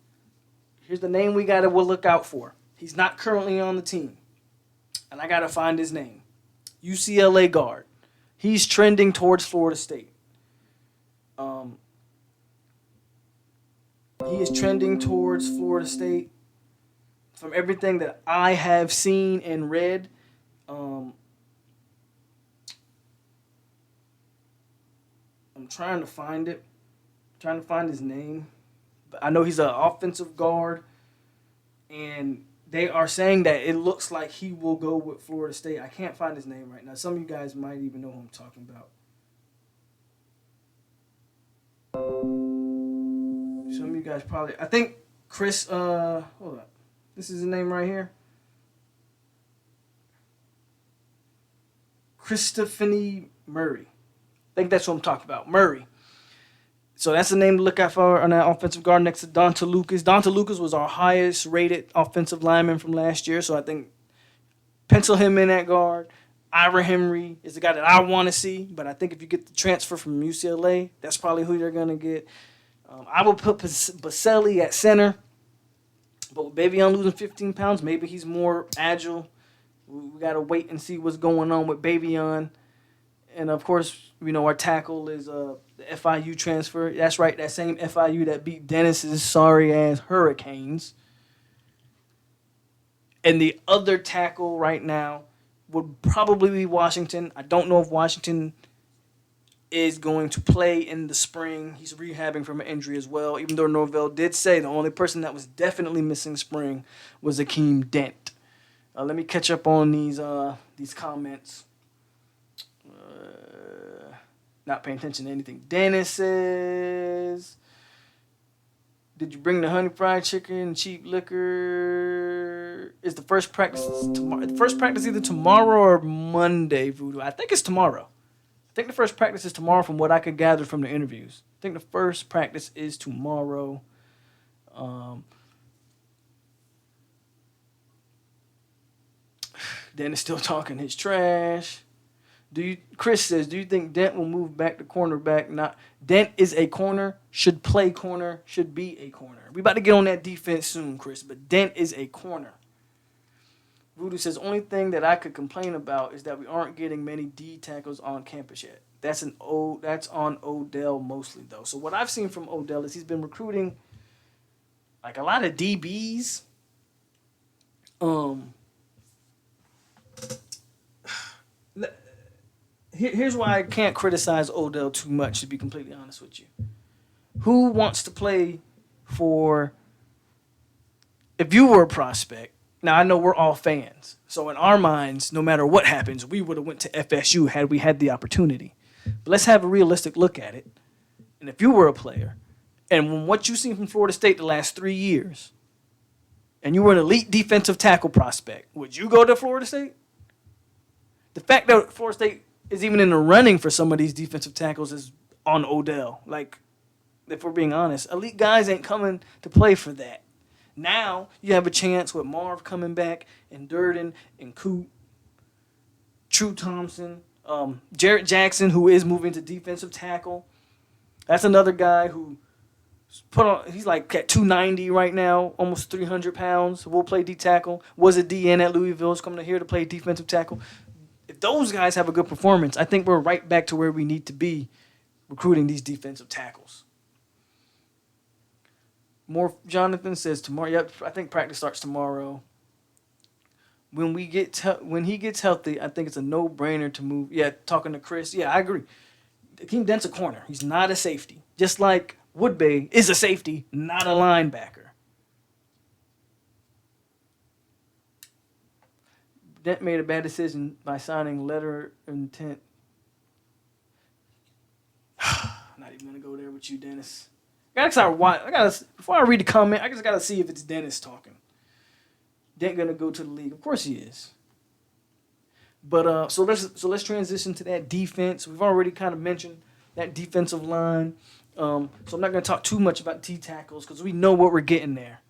Here's the name we'll look out for. He's not currently on the team, and I got to find his name. UCLA guard. He's trending towards Florida State. He is trending towards Florida State. from everything that I have seen and read, I'm trying to find it. Trying to find his name. But I know he's an offensive guard, and they are saying that it looks like he will go with Florida State. I can't find his name right now. Some of you guys might even know who I'm talking about. Some of you guys probably. I think Chris. Hold up. This is his name right here. Christopher Murray. I think that's what I'm talking about. Murray. So that's the name to look out for on that offensive guard next to Donta Lucas. Donta Lucas was our highest rated offensive lineman from last year, so I think pencil him in at guard. Ira Henry is the guy that I want to see, but I think if you get the transfer from UCLA, that's probably who you're going to get. I will put Baselli at center, but with Bavion losing 15 pounds, maybe he's more agile. We got to wait and see what's going on with Bavion. And, of course, our tackle is the FIU transfer. That's right, that same FIU that beat Dennis's sorry-ass Hurricanes. And the other tackle right now would probably be Washington. I don't know if Washington is going to play in the spring. He's rehabbing from an injury as well, even though Norvell did say the only person that was definitely missing spring was Akeem Dent. Let me catch up on these comments. Not paying attention to anything Dennis says. Did you bring the honey fried chicken, cheap liquor? Is the first practice tomorrow? The first practice either tomorrow or Monday, Voodoo. I think it's tomorrow. I think the first practice is tomorrow from what I could gather from the interviews. I think the first practice is tomorrow. Dennis still talking his trash. Chris says, do you think Dent will move back to cornerback? Not Dent is a corner, should play corner, should be a corner. We about to get on that defense soon, Chris, but Dent is a corner. Voodoo says, only thing that I could complain about is that we aren't getting many D tackles on campus yet. That's on Odell mostly, though. So what I've seen from Odell is he's been recruiting like a lot of DBs. Here's why I can't criticize Odell too much, to be completely honest with you. Who wants to play for, if you were a prospect, now I know we're all fans, so in our minds, no matter what happens, we would have went to FSU had we had the opportunity. But let's have a realistic look at it. And if you were a player, and from what you've seen from Florida State the last 3 years, and you were an elite defensive tackle prospect, would you go to Florida State? The fact that Florida State is even in the running for some of these defensive tackles is on Odell. Like, if we're being honest, elite guys ain't coming to play for that. Now you have a chance with Marv coming back and Durden and Coop, True Thompson, Jarrett Jackson, who is moving to defensive tackle. That's another guy who he's like at 290 right now, almost 300 pounds. Will play D tackle. Was a DN at Louisville. Is coming here to play defensive tackle. If those guys have a good performance, I think we're right back to where we need to be recruiting these defensive tackles. More Jonathan says tomorrow. Yep, I think practice starts tomorrow. When he gets healthy, I think it's a no-brainer to move. Yeah, talking to Chris. Yeah, I agree. Akeem Dent's a corner. He's not a safety. Just like Woodbay is a safety, not a linebacker. Dent made a bad decision by signing letter of intent. Not even gonna go there with you, Dennis. Before I read the comment, I just gotta see if it's Dennis talking. Dent gonna go to the league. Of course he is. But so let's transition to that defense. We've already kind of mentioned that defensive line. So I'm not gonna talk too much about T tackles because we know what we're getting there.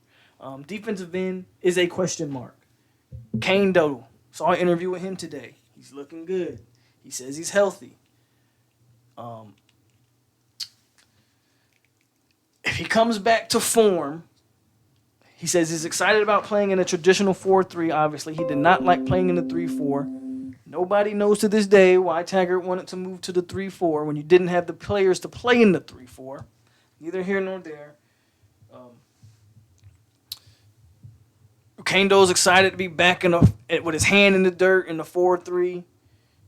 Defensive end is a question mark. Kane Doe. Saw an interview with him today. He's looking good. He says he's healthy. If he comes back to form, he says he's excited about playing in a traditional 4-3, obviously. He did not like playing in the 3-4. Nobody knows to this day why Taggart wanted to move to the 3-4 when you didn't have the players to play in the 3-4. Neither here nor there. Kando's excited to be back with his hand in the dirt in the 4-3.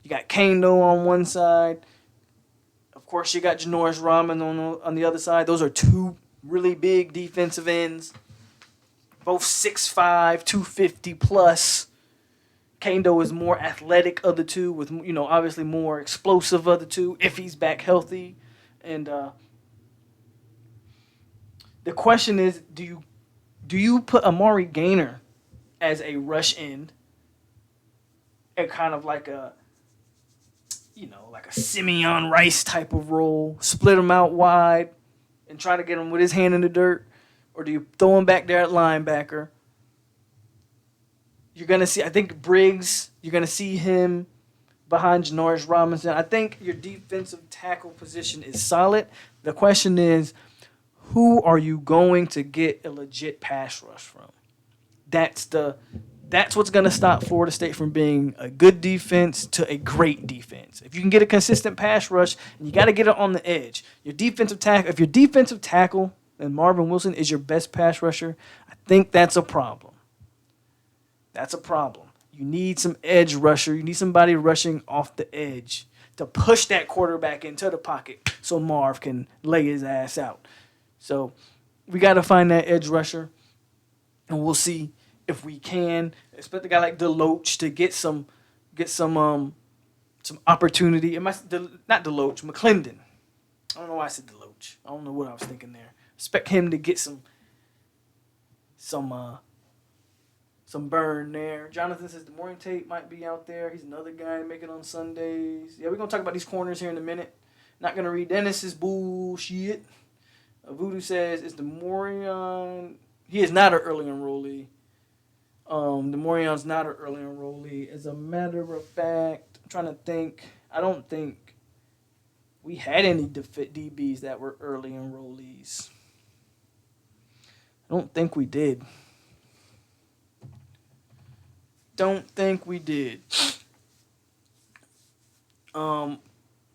You got Kando on one side. Of course, you got Janoris Rahman on the other side. Those are two really big defensive ends. Both 6'5", 250 plus. Kando is more athletic of the two, with obviously more explosive of the two if he's back healthy. And the question is, do you put Amari Gaynor as a rush end and kind of like a Simeon Rice type of role, split him out wide and try to get him with his hand in the dirt? Or do you throw him back there at linebacker? You're going to see, I think Briggs, you're going to see him behind Janoris Robinson. I think your defensive tackle position is solid. The question is, who are you going to get a legit pass rush from? That's what's going to stop Florida State from being a good defense to a great defense. If you can get a consistent pass rush, and you got to get it on the edge. If your defensive tackle and Marvin Wilson is your best pass rusher, I think that's a problem. That's a problem. You need some edge rusher. You need somebody rushing off the edge to push that quarterback into the pocket so Marv can lay his ass out. So we got to find that edge rusher, and we'll see if we can. Expect a guy like Deloach to get some opportunity. Not Deloach, McClendon. I don't know why I said Deloach. I don't know what I was thinking there. Expect him to get some burn there. Jonathan says DeMaurian Tate might be out there. He's another guy to make it on Sundays. Yeah, we're going to talk about these corners here in a minute. Not going to read Dennis's bullshit. Voodoo says, is DeMaurian... He is not an early enrollee. DeMaurion's not an early enrollee. As a matter of fact, I'm trying to think. I don't think we had any DBs that were early enrollees. I don't think we did. And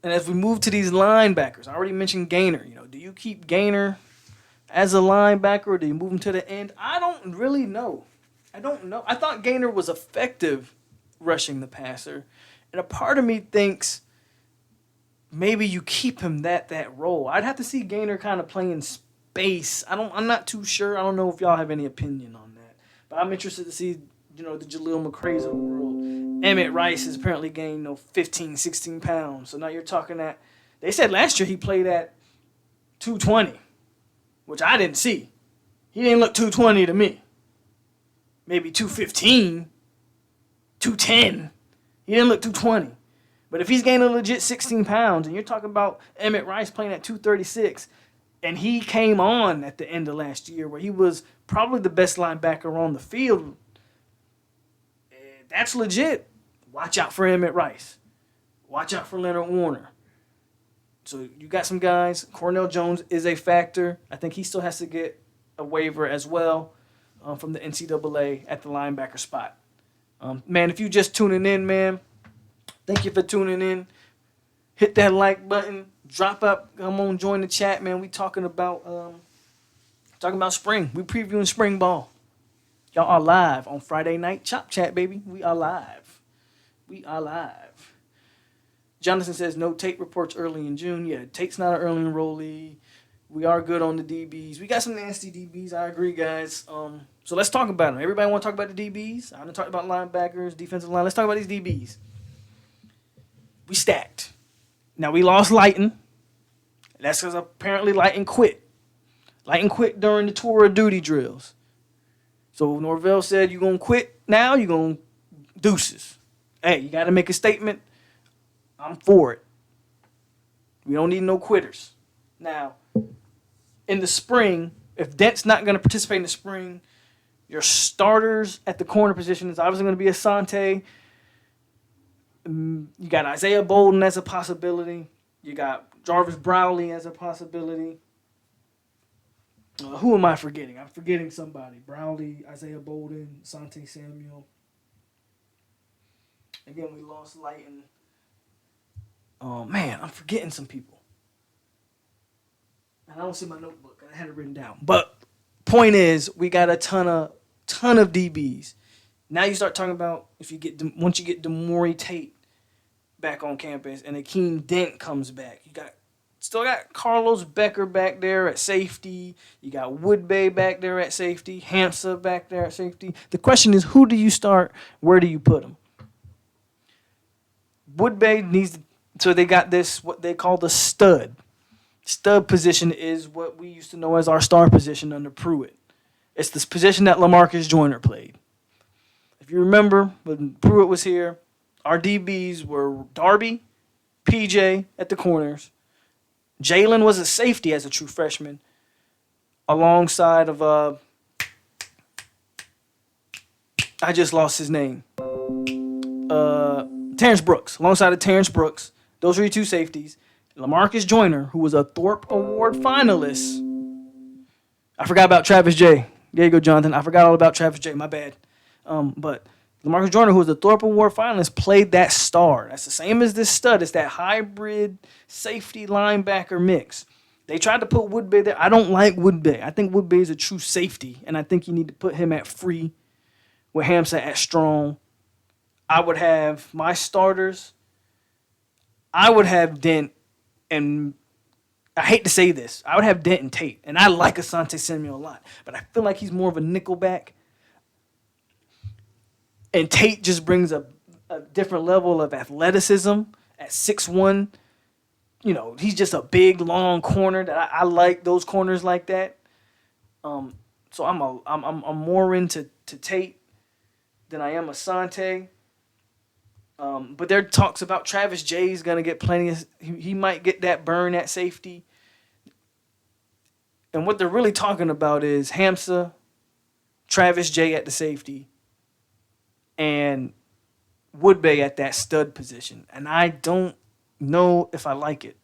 as we move to these linebackers, I already mentioned Gaynor. Do you keep Gaynor as a linebacker or do you move him to the end? I don't really know. I don't know. I thought Gaynor was effective rushing the passer. And a part of me thinks maybe you keep him that role. I'd have to see Gaynor kind of playing space. I'm not too sure. I don't know if y'all have any opinion on that. But I'm interested to see, the Jaleel McCrays of the world. Emmett Rice has apparently gained 15, 16 pounds. So now you're talking that. They said last year he played at 220, which I didn't see. He didn't look 220 to me. Maybe 215, 210. He didn't look 220. But if he's gaining a legit 16 pounds, and you're talking about Emmett Rice playing at 236, and he came on at the end of last year where he was probably the best linebacker on the field, that's legit. Watch out for Emmett Rice. Watch out for Leonard Warner. So you got some guys. Cornell Jones is a factor. I think he still has to get a waiver as well from the NCAA at the linebacker spot. Man, if you just tuning in, man, thank you for tuning in. Hit that like button. Drop up. Come on, join the chat, man. We talking about spring. We previewing spring ball. Y'all are live on Friday night Chop Chat, baby. We are live. Jonathan says no Tate reports early in June. Yeah, Tate's not an early enrollee. We are good on the DBs. We got some nasty DBs. I agree, guys. So let's talk about them. Everybody want to talk about the DBs? I'm going to talk about linebackers, defensive line. Let's talk about these DBs. We stacked. Now, we lost Lighton. That's because apparently Lighton quit. Lighton quit during the tour of duty drills. So Norvell said, you going to quit now? You going to deuces. Hey, you got to make a statement. I'm for it. We don't need no quitters. Now, in the spring, if Dent's not going to participate in the spring, your starters at the corner position is obviously going to be Asante. You got Isaiah Bolden as a possibility. You got Jarvis Browley as a possibility. Who am I forgetting? I'm forgetting somebody. Browley, Isaiah Bolden, Asante Samuel. Again, we lost Lighton. Oh, man, I'm forgetting some people. And I don't see my notebook. I had it written down. But point is, we got a ton of ton of DBs. Now you start talking about once you get Demore Tate back on campus and Akeem Dent comes back, you still got Carlos Becker back there at safety. You got Woodbay back there at safety. Hamza back there at safety. The question is, who do you start? Where do you put him? Woodbay needs. So they got this what they call the stud. Stud position is what we used to know as our star position under Pruitt. It's this position that LaMarcus Joyner played. If you remember, when Pruitt was here, our DBs were Darby, PJ at the corners. Jalen was a safety as a true freshman, alongside of I just lost his name. Terrence Brooks. Alongside of Terrence Brooks. Those were your two safeties. LaMarcus Joyner, who was a Thorpe Award finalist. I forgot about Travis J. There you go, Jonathan. I forgot all about Travis J. My bad. But LaMarcus Joyner, who was a Thorpe Award finalist, played that star. That's the same as this stud. It's that hybrid safety linebacker mix. They tried to put Woodbay there. I don't like Woodbay. I think Woodbay is a true safety, and I think you need to put him at free with Hamza at strong. I would have my starters. I would have Dent, and I hate to say this, I would have Dent and Tate, and I like Asante Samuel a lot, but I feel like he's more of a nickelback. And Tate just brings a different level of athleticism at 6'1". You know, he's just a big, long corner that I like those corners like that. So I'm more into Tate than I am Asante. But there are talks about Travis Jay's gonna get plenty of. He might get that burn at safety. And what they're really talking about is Hamza, Travis Jay at the safety, and Woodbay at that stud position. And I don't know if I like it.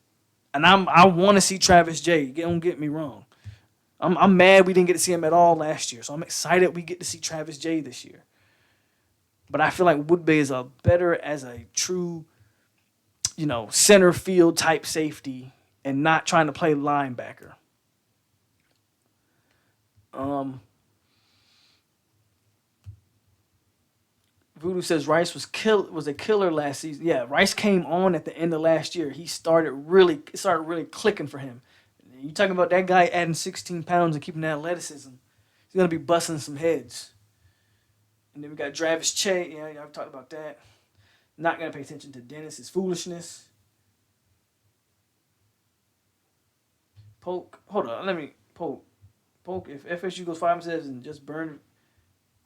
And I want to see Travis Jay. Don't get me wrong. I'm mad we didn't get to see him at all last year. So I'm excited we get to see Travis Jay this year. But I feel like Woodbay is a better as a true, center field type safety and not trying to play linebacker. Voodoo says Rice was a killer last season. Yeah, Rice came on at the end of last year. It started really clicking for him. You talking about that guy adding 16 pounds and keeping that athleticism. He's gonna be busting some heads. And then we got Travis Che. Yeah, I've talked about that. Not gonna pay attention to Dennis's foolishness. Polk. Hold on. Let me Polk. If FSU goes 5-7 and just burn.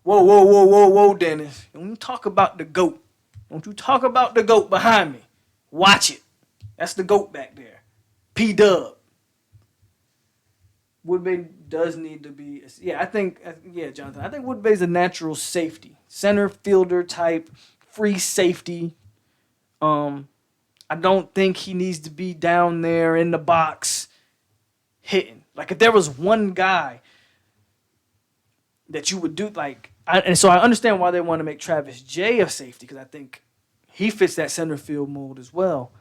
Whoa, Dennis. Don't you talk about the GOAT. Don't you talk about the GOAT behind me. Watch it. That's the GOAT back there. P-Dub. Woodbay does need to be... Yeah, Jonathan. I think Woodbay's a natural safety. Center fielder type, free safety. I don't think he needs to be down there in the box hitting. Like, if there was one guy that you would do, so I understand why they want to make Travis Jay a safety, because I think he fits that center field mold as well.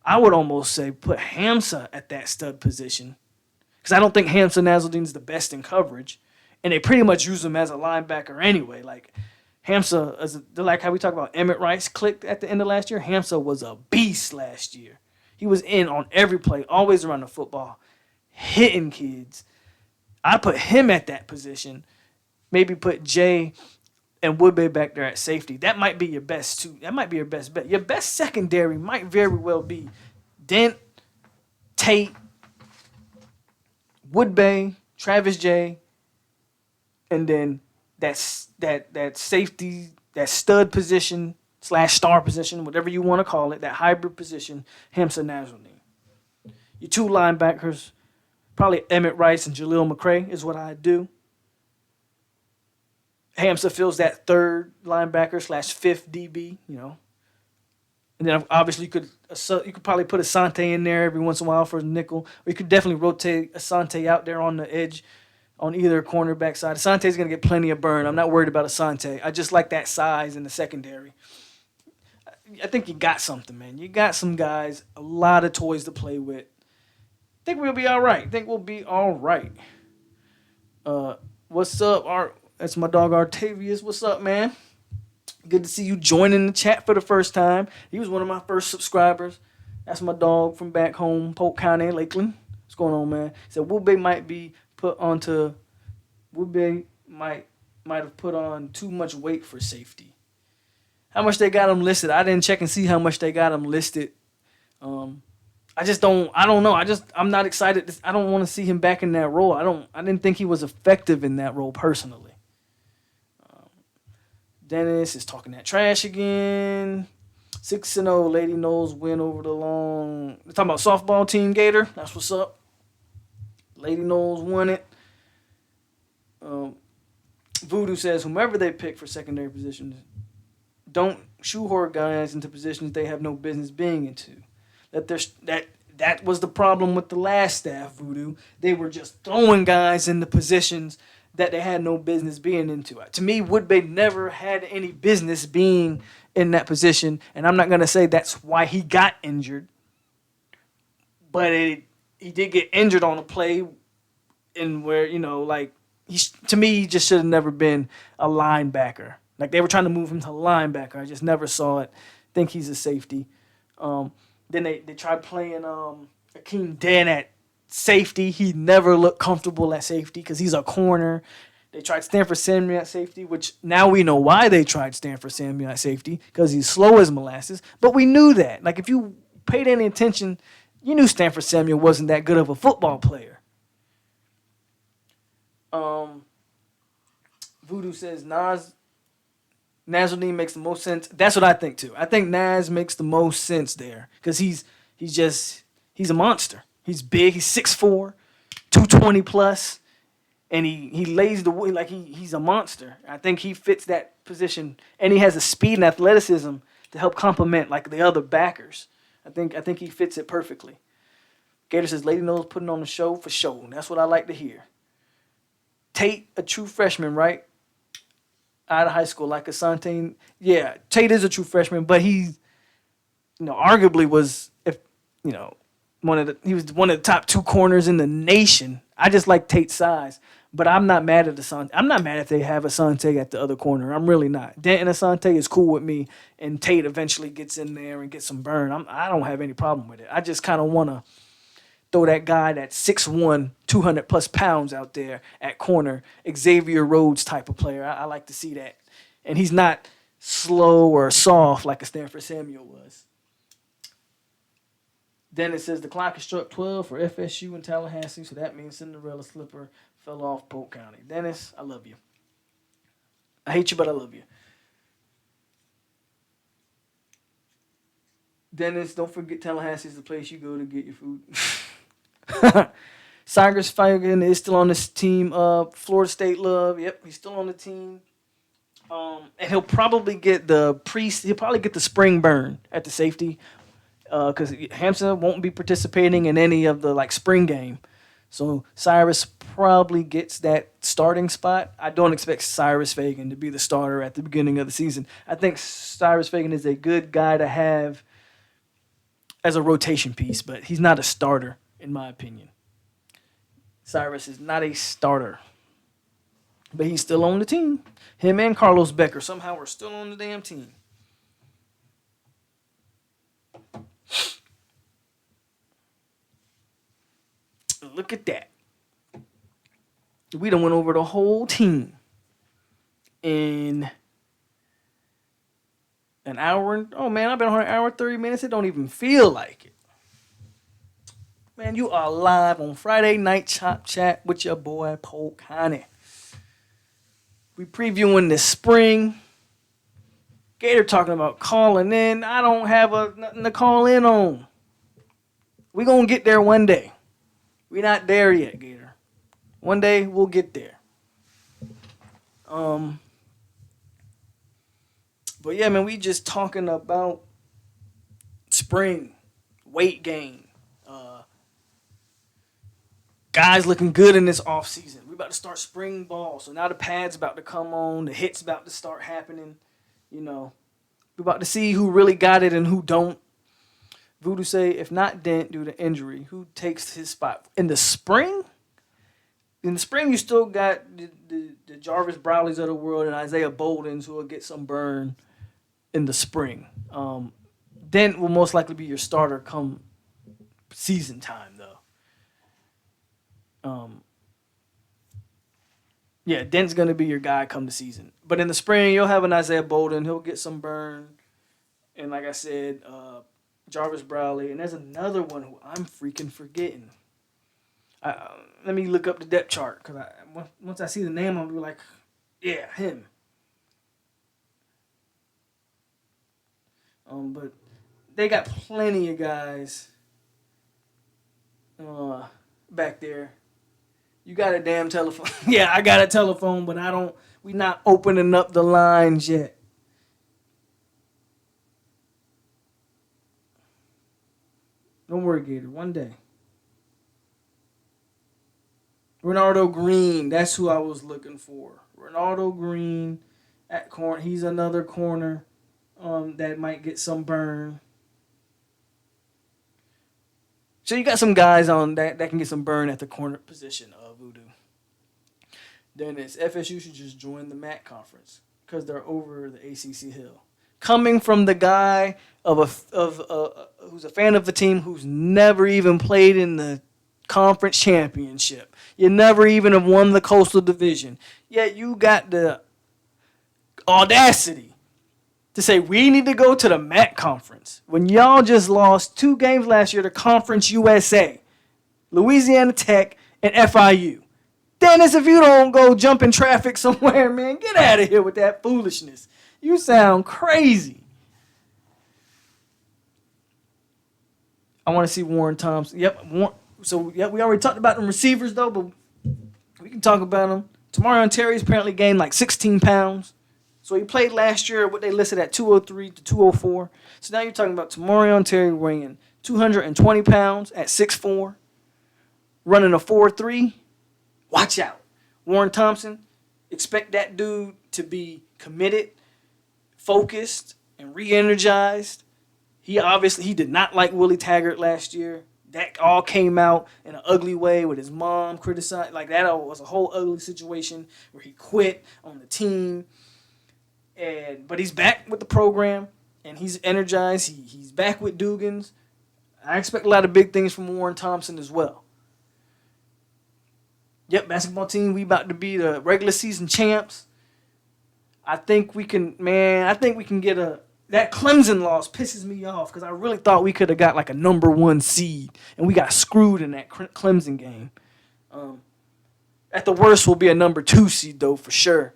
I would almost say put Hamza at that stud position, because I don't think Hamza Nasruddin's the best in coverage, and they pretty much use him as a linebacker anyway. Like, Hamza, like how we talk about Emmett Rice clicked at the end of last year, Hamza was a beast last year. He was in on every play, always around the football, hitting kids. I'd put him at that position. Maybe put Jay and Woodbay back there at safety. That might be your best two. That might be your best bet. Your best secondary might very well be Dent, Tate, Woodbay, Travis Jay, and then that safety, that stud position / star position, whatever you want to call it, that hybrid position, Hamza Nasruddin. Your two linebackers, probably Emmett Rice and Jaleel McRae is what I'd do. Hamza fills that third linebacker / fifth DB, And then obviously you could probably put Asante in there every once in a while for a nickel. Or you could definitely rotate Asante out there on the edge on either cornerback side. Asante's going to get plenty of burn. I'm not worried about Asante. I just like that size in the secondary. I think you got something, man. You got some guys, a lot of toys to play with. I think we'll be all right. What's up, Art? That's my dog Artavius. What's up, man? Good to see you joining the chat for the first time. He was one of my first subscribers. That's my dog from back home, Polk County, Lakeland. What's going on, man? He said Woodbay might be put onto. Woodbay might have put on too much weight for safety. How much they got him listed? I didn't check and see how much they got him listed. I don't know. I'm not excited. I don't want to see him back in that role. I didn't think he was effective in that role personally. Dennis is talking that trash again. 6-0, Lady Knowles win over the long. They're talking about softball team Gator. That's what's up. Lady Knowles won it. Voodoo says whomever they pick for secondary positions, don't shoehorn guys into positions they have no business being into. That was the problem with the last staff, Voodoo. They were just throwing guys into positions that they had no business being into. To me, Woodbay never had any business being in that position, and I'm not going to say that's why he got injured, but he did get injured on a play in where, to me, he just should have never been a linebacker. Like, they were trying to move him to linebacker. I just never saw it. Think he's a safety. Then they tried playing Akeem Den at safety. He never looked comfortable at safety because he's a corner. They tried Stanford Samuel at safety, which now we know why they tried Stanford Samuel at safety, because he's slow as molasses. But we knew that. Like, if you paid any attention, you knew Stanford Samuel wasn't that good of a football player. Voodoo says Nasruddin makes the most sense. That's what I think too. I think Nas makes the most sense there because he's a monster. He's big. He's 6'4", 220 plus, and he lays the way like he's a monster. I think he fits that position, and he has the speed and athleticism to help complement like the other backers. I think he fits it perfectly. Gator says Lady Knowles putting on the show for show. That's what I like to hear. Tate, a true freshman, right? Out of high school, like Asante. Yeah, Tate is a true freshman, but he, arguably was, he was one of the top 2 corners in the nation. I just like Tate's size, but I'm not mad at Asante. I'm not mad if they have Asante at the other corner. I'm really not. Denton Asante is cool with me, and Tate eventually gets in there and gets some burn. I don't have any problem with it. I just kind of want to throw that guy that's 6'1", 200 plus pounds out there at corner, Xavier Rhodes type of player. I like to see that. And he's not slow or soft like a Stanford Samuel was. Then it says the clock is struck 12 for FSU and Tallahassee, so that means Cinderella slipper fell off Polk County. Dennis, I love you. I hate you, but I love you. Dennis, don't forget Tallahassee is the place you go to get your food. Cyrus Fagan is still on this team. Florida State love. Yep, he's still on the team. And he'll probably get the spring burn at the safety, because Hampson won't be participating in any of the spring game. So Cyrus probably gets that starting spot. I don't expect Cyrus Fagan to be the starter at the beginning of the season. I think Cyrus Fagan is a good guy to have as a rotation piece, but he's not a starter, in my opinion. Cyrus is not a starter, but he's still on the team. Him and Carlos Becker somehow are still on the damn team. Look at that. We done went over the whole team in an hour. Oh, man, I've been on an hour, 30 minutes. It don't even feel like it. Man, you are live on Friday Night Chop Chat with your boy, Polk County. We previewing this spring. Gator talking about calling in. I don't have nothing to call in on. We going to get there one day. We're not there yet, Gator. One day we'll get there. But yeah, man, we just talking about spring, weight gain. Guys looking good in this offseason. We're about to start spring ball. So now the pad's about to come on. The hit's about to start happening. We're about to see who really got it and who don't. Voodoo say, if not Dent due to injury, who takes his spot? In the spring, In the spring, you still got the Jarvis Browleys of the world and Isaiah Boldens who will get some burn in the spring. Dent will most likely be your starter come season time, though. Yeah, Dent's going to be your guy come the season. But in the spring, you'll have an Isaiah Bolden. He'll get some burn. And like I said, Jarvis Browley. And there's another one who I'm freaking forgetting. Let me look up the depth chart. Because once I see the name, I'll be like, yeah, him. But they got plenty of guys back there. You got a damn telephone. Yeah, I got a telephone, but we not opening up the lines yet. Don't worry, Gator. One day. Ronaldo Green. That's who I was looking for. Ronaldo Green at corner. He's another corner that might get some burn. So you got some guys on that can get some burn at the corner position of Voodoo. Then it's FSU should just join the MAC conference because they're over the ACC hill. Coming from the guy who's a fan of a team who's never even played in the conference championship. You never even have won the Coastal Division. Yet you got the audacity to say we need to go to the MAC conference when y'all just lost 2 games last year to Conference USA, Louisiana Tech, and FIU. Dennis, if you don't go jump in traffic somewhere, man, get out of here with that foolishness. You sound crazy. I want to see Warren Thompson. Yep. We already talked about them receivers, though, but we can talk about them. Tamarion Terry's apparently gained like 16 pounds. So he played last year what they listed at 203 to 204. So now you're talking about Tamarion Terry weighing 220 pounds at 6'4", running a 4.3. Watch out. Warren Thompson, expect that dude to be committed, focused, and re-energized. He did not like Willie Taggart last year. That all came out in an ugly way with his mom criticized. Like that was a whole ugly situation where he quit on the team. But he's back with the program, and he's energized. He's back with Dugans. I expect a lot of big things from Warren Thompson as well. Yep, basketball team, we about to be the regular season champs. I think we can get that Clemson loss pisses me off because I really thought we could have got like a number 1 seed, and we got screwed in that Clemson game. At the worst, we'll be a number 2 seed, though, for sure.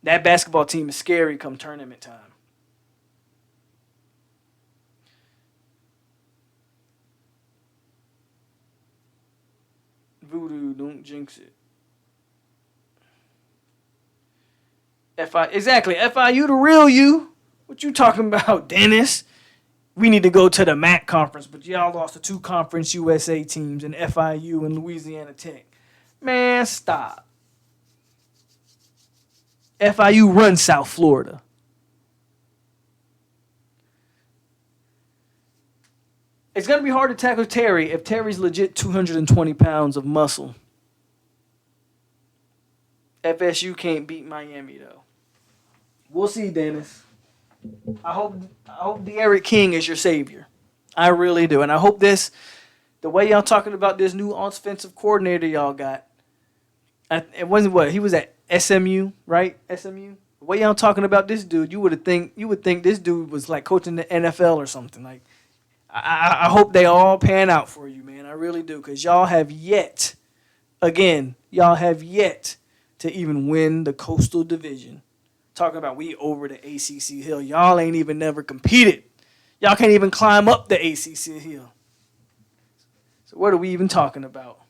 That basketball team is scary come tournament time. Voodoo, don't jinx it. Exactly. FIU the real you. What you talking about, Dennis? We need to go to the MAC conference, but y'all lost to 2 Conference USA teams in FIU and Louisiana Tech. Man, stop. FIU runs South Florida. It's going to be hard to tackle Terry if Terry's legit 220 pounds of muscle. FSU can't beat Miami, though. We'll see, Dennis. I hope De'Aaron King is your savior. I really do. And I hope the way y'all talking about this new offensive coordinator y'all got, it wasn't what? He was at SMU, right? SMU? The way y'all talking about this dude, you would think this dude was like coaching the NFL or something. Like, I hope they all pan out for you, man. I really do. Because y'all have yet to even win the Coastal Division. Talking about we over the ACC hill. Y'all ain't even never competed. Y'all can't even climb up the ACC hill. So what are we even talking about?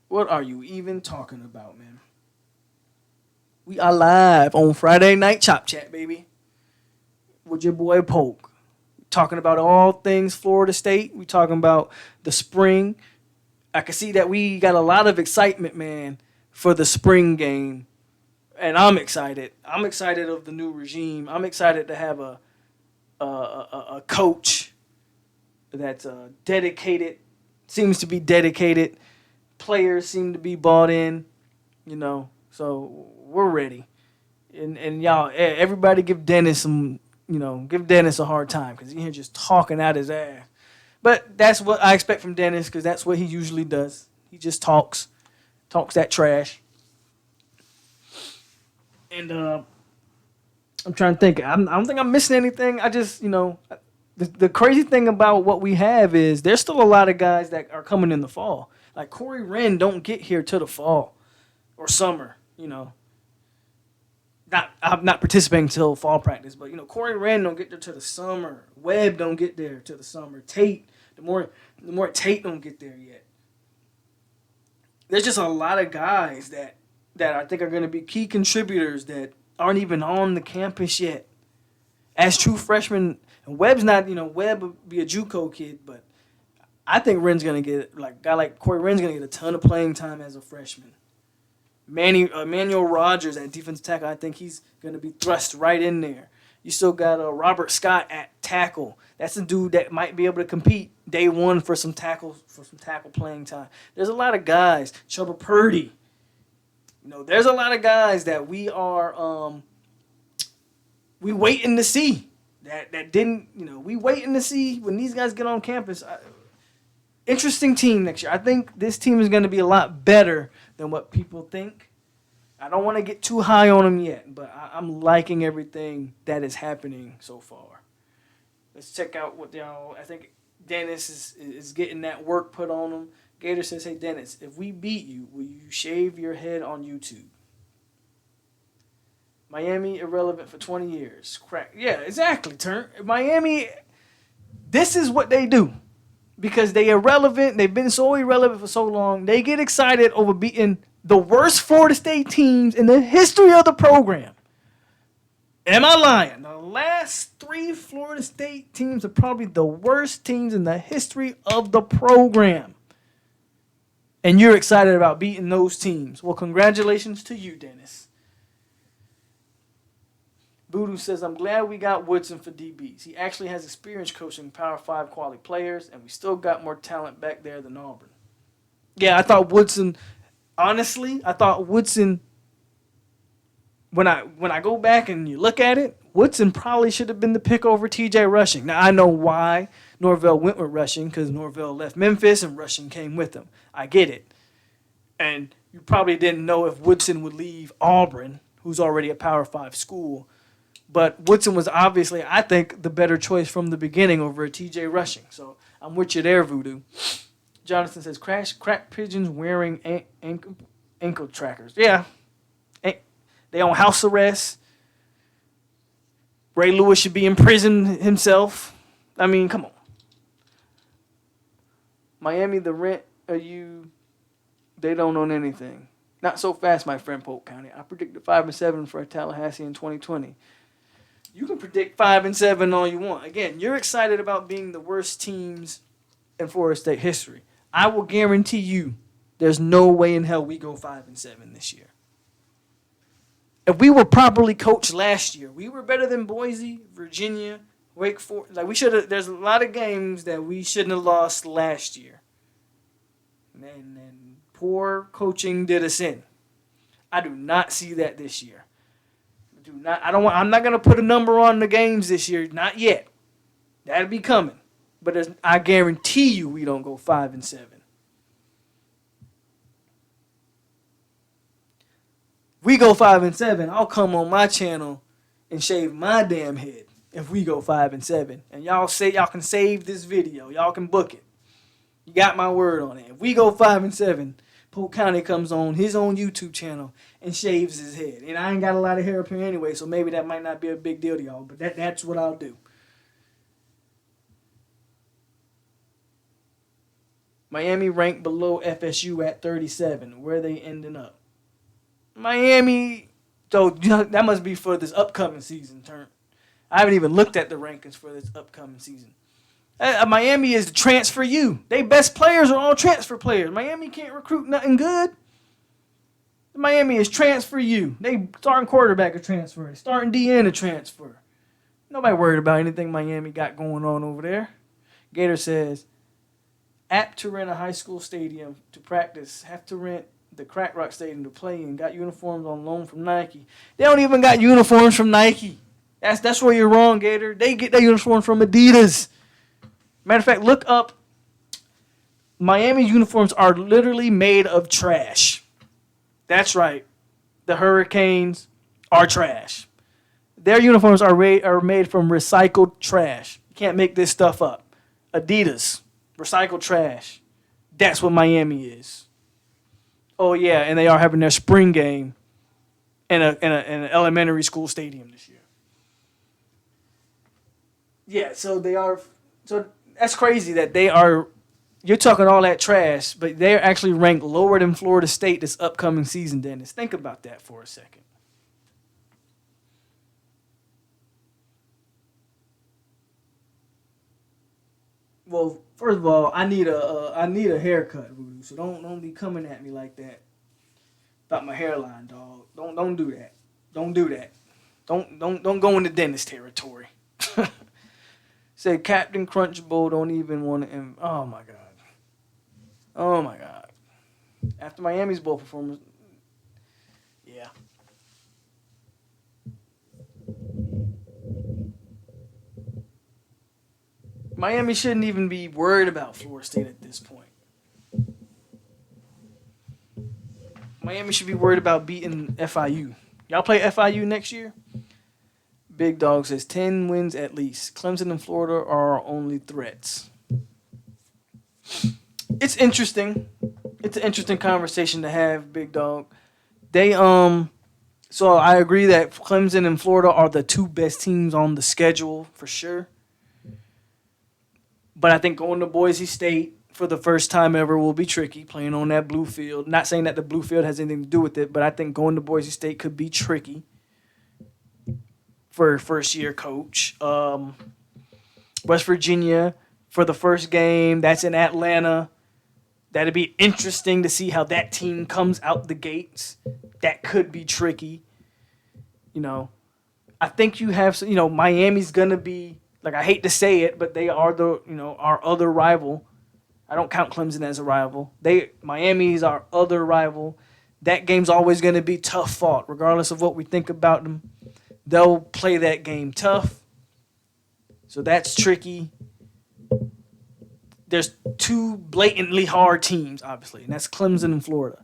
What are you even talking about, man? We are live on Friday Night Chop Chat, baby. With your boy Polk. Talking about all things Florida State. We talking about the spring. I can see that we got a lot of excitement, man, for the spring game. And I'm excited. I'm excited of the new regime. I'm excited to have a a coach that's dedicated, seems to be dedicated. Players seem to be bought in, so we're ready. And y'all, everybody give Dennis give Dennis a hard time because he's here just talking out his ass. But that's what I expect from Dennis because that's what he usually does. He just talks that trash. And I'm trying to think. I don't think I'm missing anything. I just, the crazy thing about what we have is there's still a lot of guys that are coming in the fall. Like Corey Wren don't get here till the fall or summer, I'm not participating until fall practice, but Corey Wren don't get there till the summer. Webb don't get there till the summer. Tate, the more Tate don't get there yet. There's just a lot of guys that I think are going to be key contributors that aren't even on the campus yet as true freshmen. And Webb's not, Webb would be a JUCO kid, but I think Wren's going to get, a guy like Corey Wren's going to get a ton of playing time as a freshman. Emmanuel Rogers at defensive tackle, I think he's going to be thrust right in there. You still got Robert Scott at tackle. That's a dude that might be able to compete day one for some tackle playing time. There's a lot of guys. Chubba Purdy. There's a lot of guys that we are we waiting to see. That didn't, we waiting to see when these guys get on campus. Interesting team next year. I think this team is going to be a lot better than what people think. I don't want to get too high on them yet, but I'm liking everything that is happening so far. Let's check out what y'all. I think Dennis is getting that work put on him. Gator says, "Hey Dennis, if we beat you, will you shave your head on YouTube?" Miami irrelevant for 20 years. Crack. Yeah, exactly. Miami. This is what they do. Because they irrelevant, they've been so irrelevant for so long, they get excited over beating the worst Florida State teams in the history of the program. Am I lying? The last 3 Florida State teams are probably the worst teams in the history of the program. And you're excited about beating those teams. Well, congratulations to you, Dennis. Voodoo says, "I'm glad we got Woodson for DBs. He actually has experience coaching Power 5 quality players, and we still got more talent back there than Auburn." Yeah, I thought Woodson, honestly, when I go back and you look at it, Woodson probably should have been the pick over TJ Rushing. Now, I know why Norvell went with Rushing, because Norvell left Memphis and Rushing came with him. I get it. And you probably didn't know if Woodson would leave Auburn, who's already a Power 5 school. But Woodson was obviously, I think, the better choice from the beginning over a TJ Rushing. So I'm with you there, Voodoo. Jonathan says, crack pigeons wearing ankle trackers. Yeah. They on house arrest. Ray Lewis should be in prison himself. I mean, come on. Miami, the rent, they don't own anything. Not so fast, my friend, Polk County. I predicted 5-7 for Tallahassee in 2020. You can predict 5-7 all you want. Again, you're excited about being the worst teams in Florida State history. I will guarantee you there's no way in hell we go 5-7 this year. If we were properly coached last year, we were better than Boise, Virginia, Wake Forest. Like we should have. There's a lot of games that we shouldn't have lost last year. And poor coaching did us in. I do not see that this year. I'm not gonna put a number on the games this year. Not yet. That'll be coming. But I guarantee you we don't go 5-7. We go 5-7. I'll come on my channel and shave my damn head if we go 5-7. And y'all say y'all can save this video. Y'all can book it. You got my word on it. If we go 5-7, Polk County comes on his own YouTube channel and shaves his head. And I ain't got a lot of hair up here anyway, so maybe that might not be a big deal to y'all. But that's what I'll do. Miami ranked below FSU at 37. Where are they ending up? Miami, so that must be for this upcoming season term. I haven't even looked at the rankings for this upcoming season. Miami is the transfer U. They best players are all transfer players. Miami can't recruit nothing good. Miami is transfer U. They starting quarterback a transfer. Starting DN a transfer. Nobody worried about anything Miami got going on over there. Gator says, apt to rent a high school stadium to practice. Have to rent the Crack Rock Stadium to play in. Got uniforms on loan from Nike. They don't even got uniforms from Nike. That's where you're wrong, Gator. They get their uniforms from Adidas. Matter of fact, look up. Miami's uniforms are literally made of trash. That's right. The Hurricanes are trash. Their uniforms are made from recycled trash. You can't make this stuff up. Adidas, recycled trash. That's what Miami is. Oh yeah, and they are having their spring game in an elementary school stadium this year. Yeah, so they are. So that's crazy that they are. You're talking all that trash, but they're actually ranked lower than Florida State this upcoming season, Dennis. Think about that for a second. Well, first of all, I need a haircut, Voodoo. So don't be coming at me like that about my hairline, dog. Don't do that. Don't do that. Don't go into dentist territory. Say Captain Crunchbull don't even want to. Oh my god. Oh my god. After Miami's bowl performance, yeah. Miami shouldn't even be worried about Florida State at this point. Miami should be worried about beating FIU. Y'all play FIU next year? Big Dog says 10 wins at least. Clemson and Florida are our only threats. It's interesting. It's an interesting conversation to have, Big Dog. So I agree that Clemson and Florida are the two best teams on the schedule for sure. But I think going to Boise State for the first time ever will be tricky, playing on that blue field. Not saying that the blue field has anything to do with it, but I think going to Boise State could be tricky for a first-year coach. West Virginia for the first game. That's in Atlanta. That'd be interesting to see how that team comes out the gates. That could be tricky. I think you have, Miami's going to be, like, I hate to say it, but they are our other rival. I don't count Clemson as a rival. Miami is our other rival. That game's always going to be tough fought, regardless of what we think about them. They'll play that game tough. So that's tricky. There's two blatantly hard teams, obviously, and that's Clemson and Florida.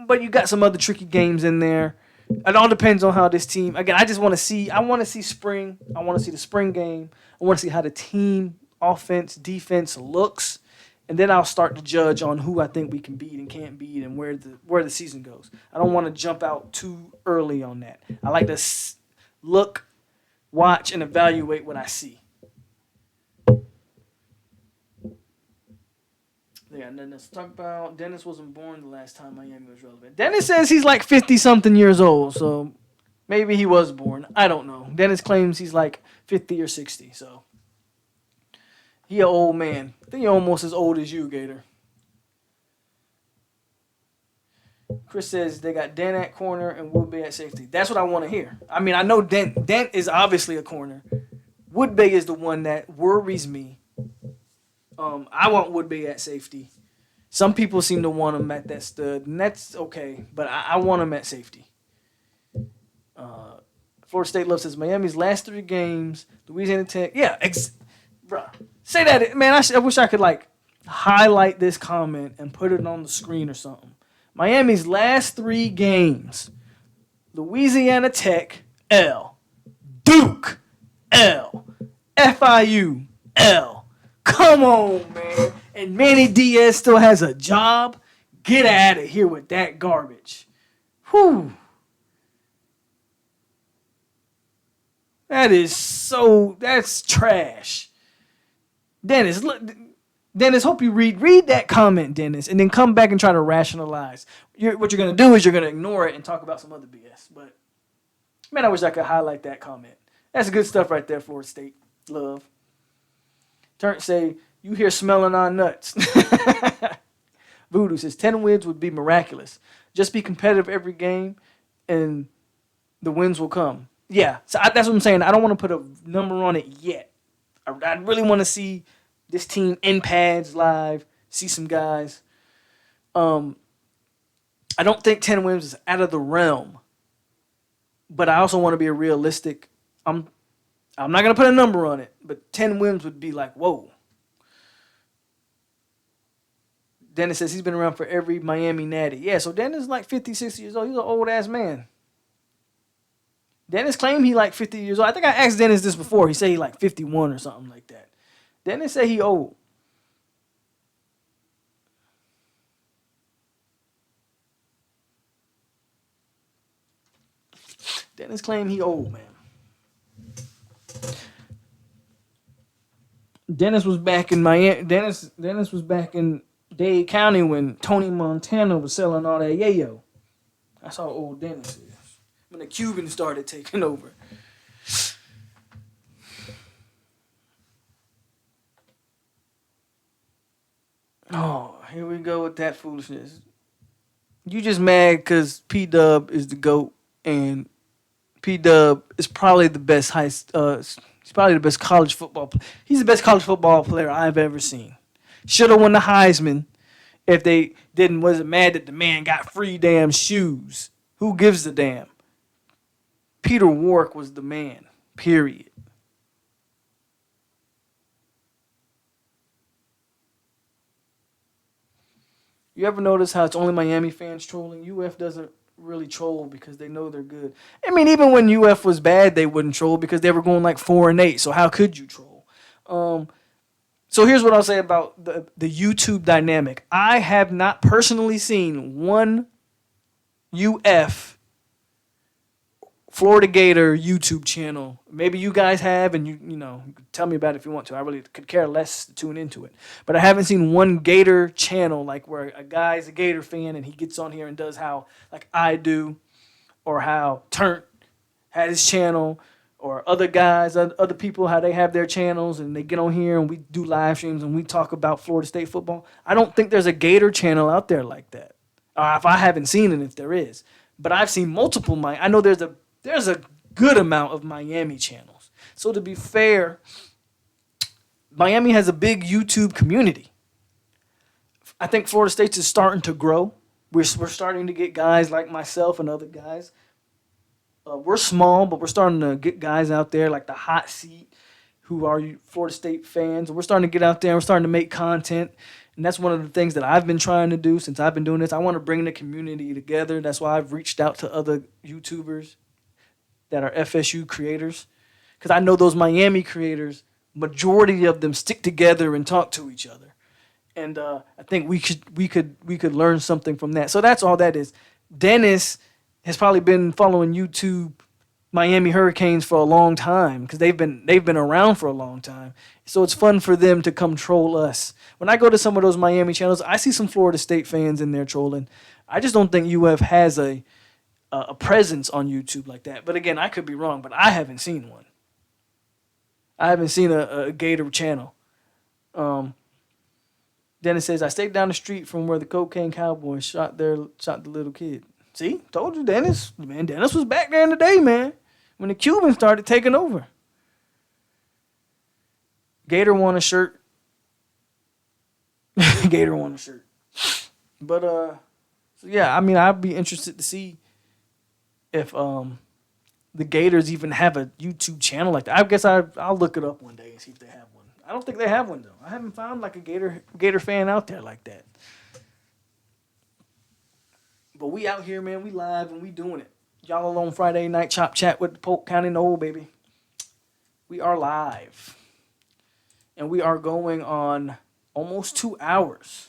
But you got some other tricky games in there. It all depends on how this team. Again, I want to see spring. I want to see the spring game. I want to see how the team, offense, defense looks, and then I'll start to judge on who I think we can beat and can't beat and where the season goes. I don't want to jump out too early on that. I like to look, watch, and evaluate what I see. Yeah, and then let's talk about Dennis wasn't born the last time Miami was relevant. Dennis says he's like 50-something years old, so maybe he was born. I don't know. Dennis claims he's like 50 or 60, so he an old man. I think he's almost as old as you, Gator. Chris says they got Dent at corner and Woodbay at safety. That's what I want to hear. I mean, I know Dent is obviously a corner. Woodbay is the one that worries me. I want Woodbay at safety. Some people seem to want him at that stud, and that's okay, but I want him at safety. Florida State Love says Miami's last 3 games, Louisiana Tech. Yeah, bruh. Say that, man. I wish I could highlight this comment and put it on the screen or something. Miami's last 3 games, Louisiana Tech, L. Duke, L. FIU, L. Come on, man. And Manny Diaz still has a job? Get out of here with that garbage. Whew. That's trash. Dennis, hope you read that comment, Dennis, and then come back and try to rationalize. What you're going to do is you're going to ignore it and talk about some other BS. But, man, I wish I could highlight that comment. That's good stuff right there, Florida State. Love. Turn say, you here smelling our nuts. Voodoo says 10 wins would be miraculous. Just be competitive every game and the wins will come. Yeah, so that's what I'm saying. I don't want to put a number on it yet. I really want to see this team in pads live, see some guys. Um, I don't think 10 wins is out of the realm, but I also want to be a realistic. I'm I'm not gonna put a number on it, but 10 wins would be like, whoa. Dennis says he's been around for every Miami natty. Yeah, so Dennis is like 50, 60 years old. He's an old ass man. Dennis claimed he like 50 years old. I think I asked Dennis this before. He said he like 51 or something like that. Dennis said he old. Dennis claimed he old, man. Dennis was back in Miami. Dennis was back in Dade County when Tony Montana was selling all that yayo. That's how old Dennis is. When the Cubans started taking over. Oh, here we go with that foolishness. You just mad because P Dub is the GOAT and P Dub is probably the best he's probably the best college football. He's the best college football player I've ever seen. Should have won the Heisman if they didn't. Wasn't mad that the man got free damn shoes. Who gives a damn? Peter Warrick was the man. Period. You ever notice how it's only Miami fans trolling? UF doesn't really troll because they know they're good. I mean, even when UF was bad, they wouldn't troll because they were going like 4-8. So how could you troll? So here's what I'll say about the YouTube dynamic. I have not personally seen one UF Florida Gator YouTube channel. Maybe you guys have, and you can tell me about it if you want to. I really could care less to tune into it. But I haven't seen one Gator channel like where a guy's a Gator fan and he gets on here and does how like I do, or how Turnt had his channel, or other guys, other people, how they have their channels and they get on here and we do live streams and we talk about Florida State football. I don't think there's a Gator channel out there like that. If I haven't seen it, if there is. But I've seen multiple. I know there's a good amount of Miami channels. So to be fair, Miami has a big YouTube community. I think Florida State is starting to grow. We're starting to get guys like myself and other guys. We're small, but we're starting to get guys out there like the Hot Seat who are Florida State fans. We're starting to get out there. We're starting to make content. And that's one of the things that I've been trying to do since I've been doing this. I want to bring the community together. That's why I've reached out to other YouTubers that are FSU creators, because I know those Miami creators, majority of them stick together and talk to each other, and I think we could learn something from that. So that's all that is. Dennis has probably been following YouTube Miami Hurricanes for a long time because they've been around for a long time. So it's fun for them to come troll us. When I go to some of those Miami channels, I see some Florida State fans in there trolling. I just don't think UF has a presence on YouTube like that. But again, I could be wrong, but I haven't seen one. I haven't seen a Gator channel. Dennis says, I stayed down the street from where the Cocaine Cowboys shot the little kid. See? Told you, Dennis. Man, Dennis was back there in the day, man, when the Cubans started taking over. Gator won a shirt. Gator won a shirt. But, so yeah, I mean, I'd be interested to see if the Gators even have a YouTube channel like that. I guess I'll look it up one day and see if they have one. I don't think they have one, though. I haven't found like a Gator fan out there like that. But we out here, man. We live and we doing it. Y'all on Friday night chop chat with the Polk County Knoll, baby. We are live. And we are going on almost 2 hours.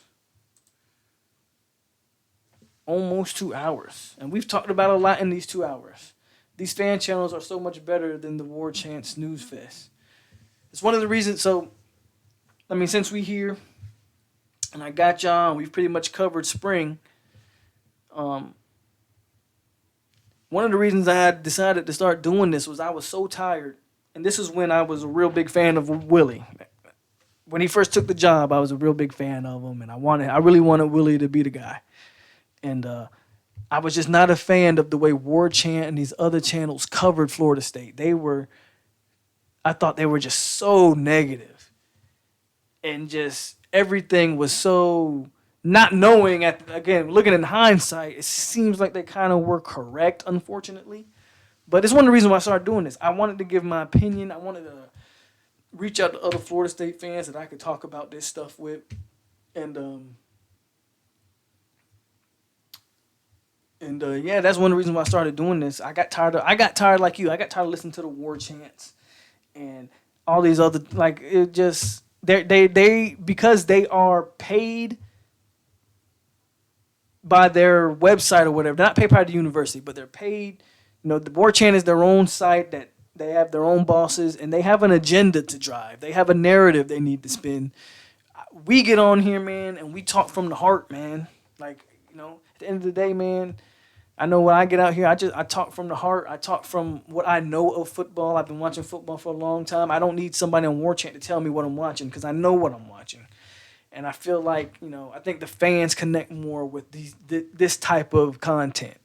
Almost 2 hours. And we've talked about a lot in these 2 hours. These fan channels are so much better than the War Chant Snooze Fest. It's one of the reasons, since we here, and I got y'all, and we've pretty much covered spring, one of the reasons I had decided to start doing this was I was so tired, and this is when I was a real big fan of Willie. When he first took the job, I was a real big fan of him, and I really wanted Willie to be the guy. And I was just not a fan of the way War Chant and these other channels covered Florida State. I thought they were just so negative, and just everything was so not knowing. Again, looking in hindsight, it seems like they kind of were correct, unfortunately. But it's one of the reasons why I started doing this. I wanted to give my opinion. I wanted to reach out to other Florida State fans that I could talk about this stuff with, and yeah, that's one of the reasons why I started doing this. I got tired like you. I got tired of listening to the war chants and all these other, like, it just they because they are paid by their website or whatever. They're not paid by the university, but they're paid. The war chant is their own site that they have their own bosses, and they have an agenda to drive. They have a narrative they need to spin. We get on here, man, and we talk from the heart, man. Like, at the end of the day, man, I know when I get out here, I talk from the heart. I talk from what I know of football. I've been watching football for a long time. I don't need somebody on War Chant to tell me what I'm watching, because I know what I'm watching. And I feel like, I think the fans connect more with this type of content.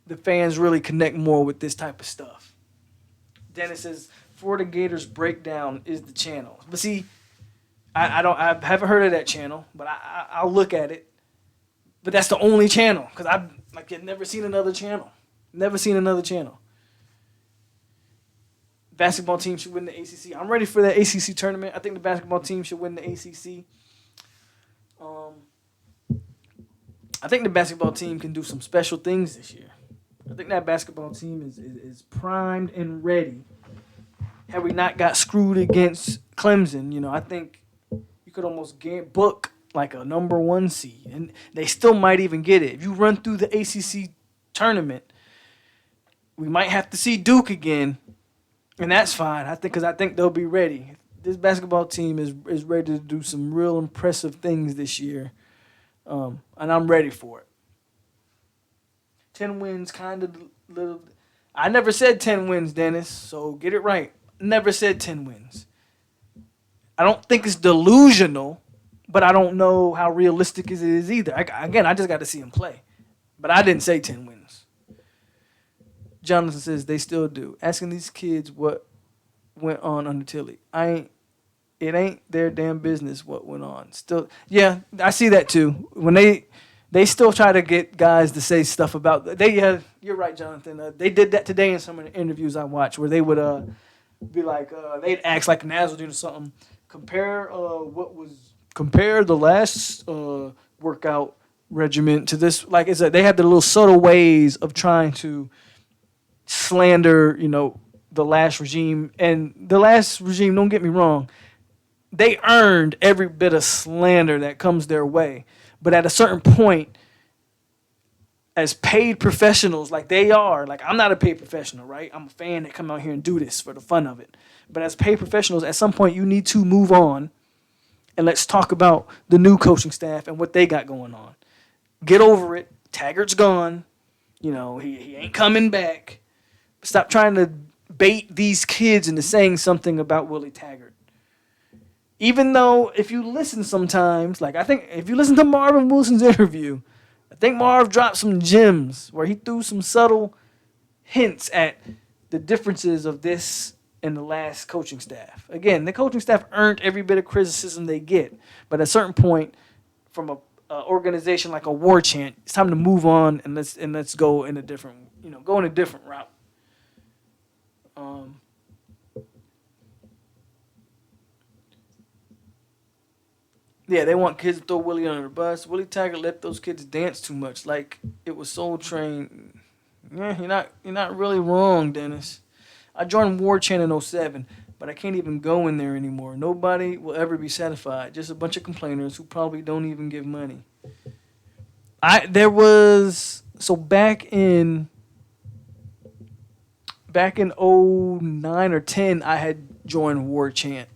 The fans really connect more with this type of stuff. Dennis says Florida Gators Breakdown is the channel. But see, I haven't heard of that channel, but I'll look at it. But that's the only channel, because I've never seen another channel. Never seen another channel. Basketball team should win the ACC. I'm ready for that ACC tournament. I think the basketball team should win the ACC. I think the basketball team can do some special things this year. I think that basketball team is primed and ready. Had we not got screwed against Clemson, I think you could almost book like a number 1 seed, and they still might even get it. If you run through the ACC tournament, we might have to see Duke again, and that's fine. Because I think they'll be ready. This basketball team is ready to do some real impressive things this year, and I'm ready for it. 10 wins, kind of little. I never said 10 wins, Dennis, so get it right. Never said 10 wins. I don't think it's delusional, but I don't know how realistic it is either. I just got to see him play. But I didn't say 10 wins. Jonathan says they still do. Asking these kids what went on under Tilly. It ain't their damn business what went on. Still, yeah, I see that too. When they still try to get guys to say stuff about you're right, Jonathan. They did that today in some of the interviews I watched, where they would be like, they'd ask like Nazarene or something, compare the last workout regimen to this. Like it's they have the little subtle ways of trying to slander, the last regime. And the last regime, don't get me wrong, they earned every bit of slander that comes their way. But at a certain point, as paid professionals like they are, like I'm not a paid professional, right? I'm a fan that come out here and do this for the fun of it. But as paid professionals, at some point you need to move on, and let's talk about the new coaching staff and what they got going on. Get over it. Taggart's gone. He ain't coming back. Stop trying to bait these kids into saying something about Willie Taggart. Even though if you listen sometimes, like I think if you listen to Marvin Wilson's interview, I think Marv dropped some gems where he threw some subtle hints at the differences of this and the last coaching staff. Again, the coaching staff earned every bit of criticism they get, but at a certain point, from a organization like a War Chant, it's time to move on and let's go in a different route. Yeah, they want kids to throw Willie under the bus. Willie Taggart let those kids dance too much, like it was Soul Train. Yeah, you're not really wrong, Dennis. I joined War Chant in 2007, but I can't even go in there anymore. Nobody will ever be satisfied. Just a bunch of complainers who probably don't even give money. Back in 2009 or 10, I had joined War Chant.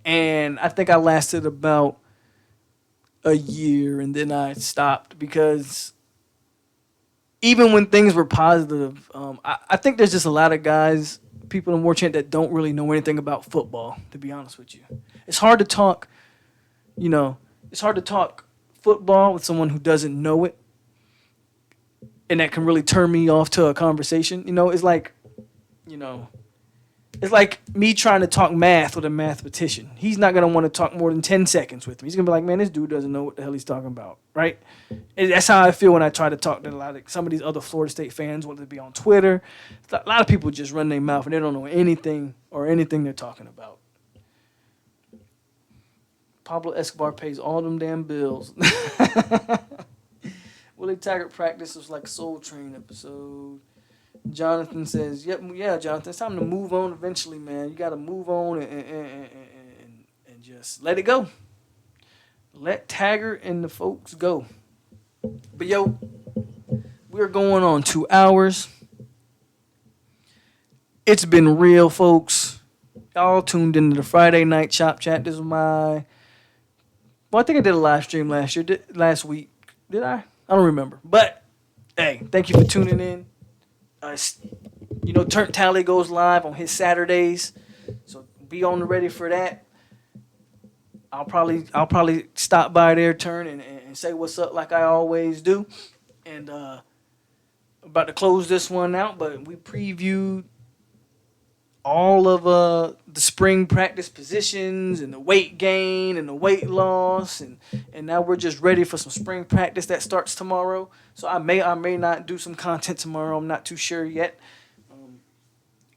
And I think I lasted about a year, and then I stopped because even when things were positive, I think there's just a lot of guys, people in War Chant that don't really know anything about football, to be honest with you. It's hard to talk football with someone who doesn't know it, and that can really turn me off to a conversation. You know, it's like me trying to talk math with a mathematician. He's not going to want to talk more than 10 seconds with me. He's going to be like, man, this dude doesn't know what the hell he's talking about, right? And that's how I feel when I try to talk to some of these other Florida State fans, whether it be on Twitter. A lot of people just run their mouth and they don't know anything they're talking about. Pablo Escobar pays all them damn bills. Willie Taggart practice was like a Soul Train episode. Jonathan says, yeah, Jonathan, it's time to move on eventually, man. You got to move on and just let it go. Let Taggart and the folks go. But, we're going on 2 hours. It's been real, folks. Y'all tuned into the Friday Night Chop Chat. This is I think I did a live stream last week. Did I? I don't remember. But, hey, thank you for tuning in. Turnt Tally goes live on his Saturdays, so be on the ready for that. I'll probably stop by there, Turn, and say what's up like I always do. And about to close this one out, but we previewed all of the spring practice positions and the weight gain and the weight loss, and now we're just ready for some spring practice that starts tomorrow. So I may not do some content tomorrow. I'm not too sure yet.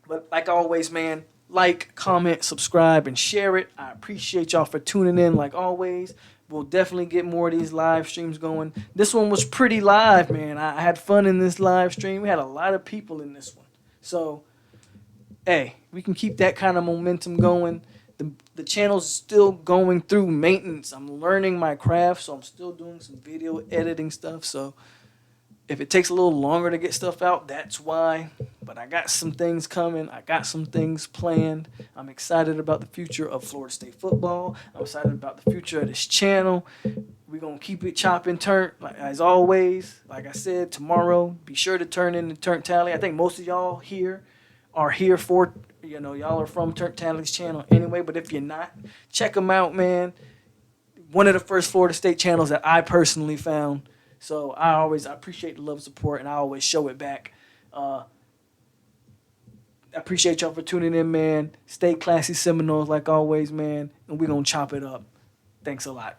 But like always, man, like, comment, subscribe, and share it. I appreciate y'all for tuning in like always. We'll definitely get more of these live streams going. This one was pretty live, man. I had fun in this live stream. We had a lot of people in this one. So, hey, we can keep that kind of momentum going. The channel's still going through maintenance. I'm learning my craft, so I'm still doing some video editing stuff. So if it takes a little longer to get stuff out, that's why. But I got some things coming. I got some things planned. I'm excited about the future of Florida State football. I'm excited about the future of this channel. We're going to keep it chopping turn. As always, like I said, tomorrow, be sure to turn in the Turn Tally. I think most of y'all here are here for, y'all are from Turn Tally's channel anyway. But if you're not, check them out, man. One of the first Florida State channels that I personally found. So I appreciate the love and support, and I always show it back. I appreciate y'all for tuning in, man. Stay classy, Seminoles, like always, man. And we're going to chop it up. Thanks a lot.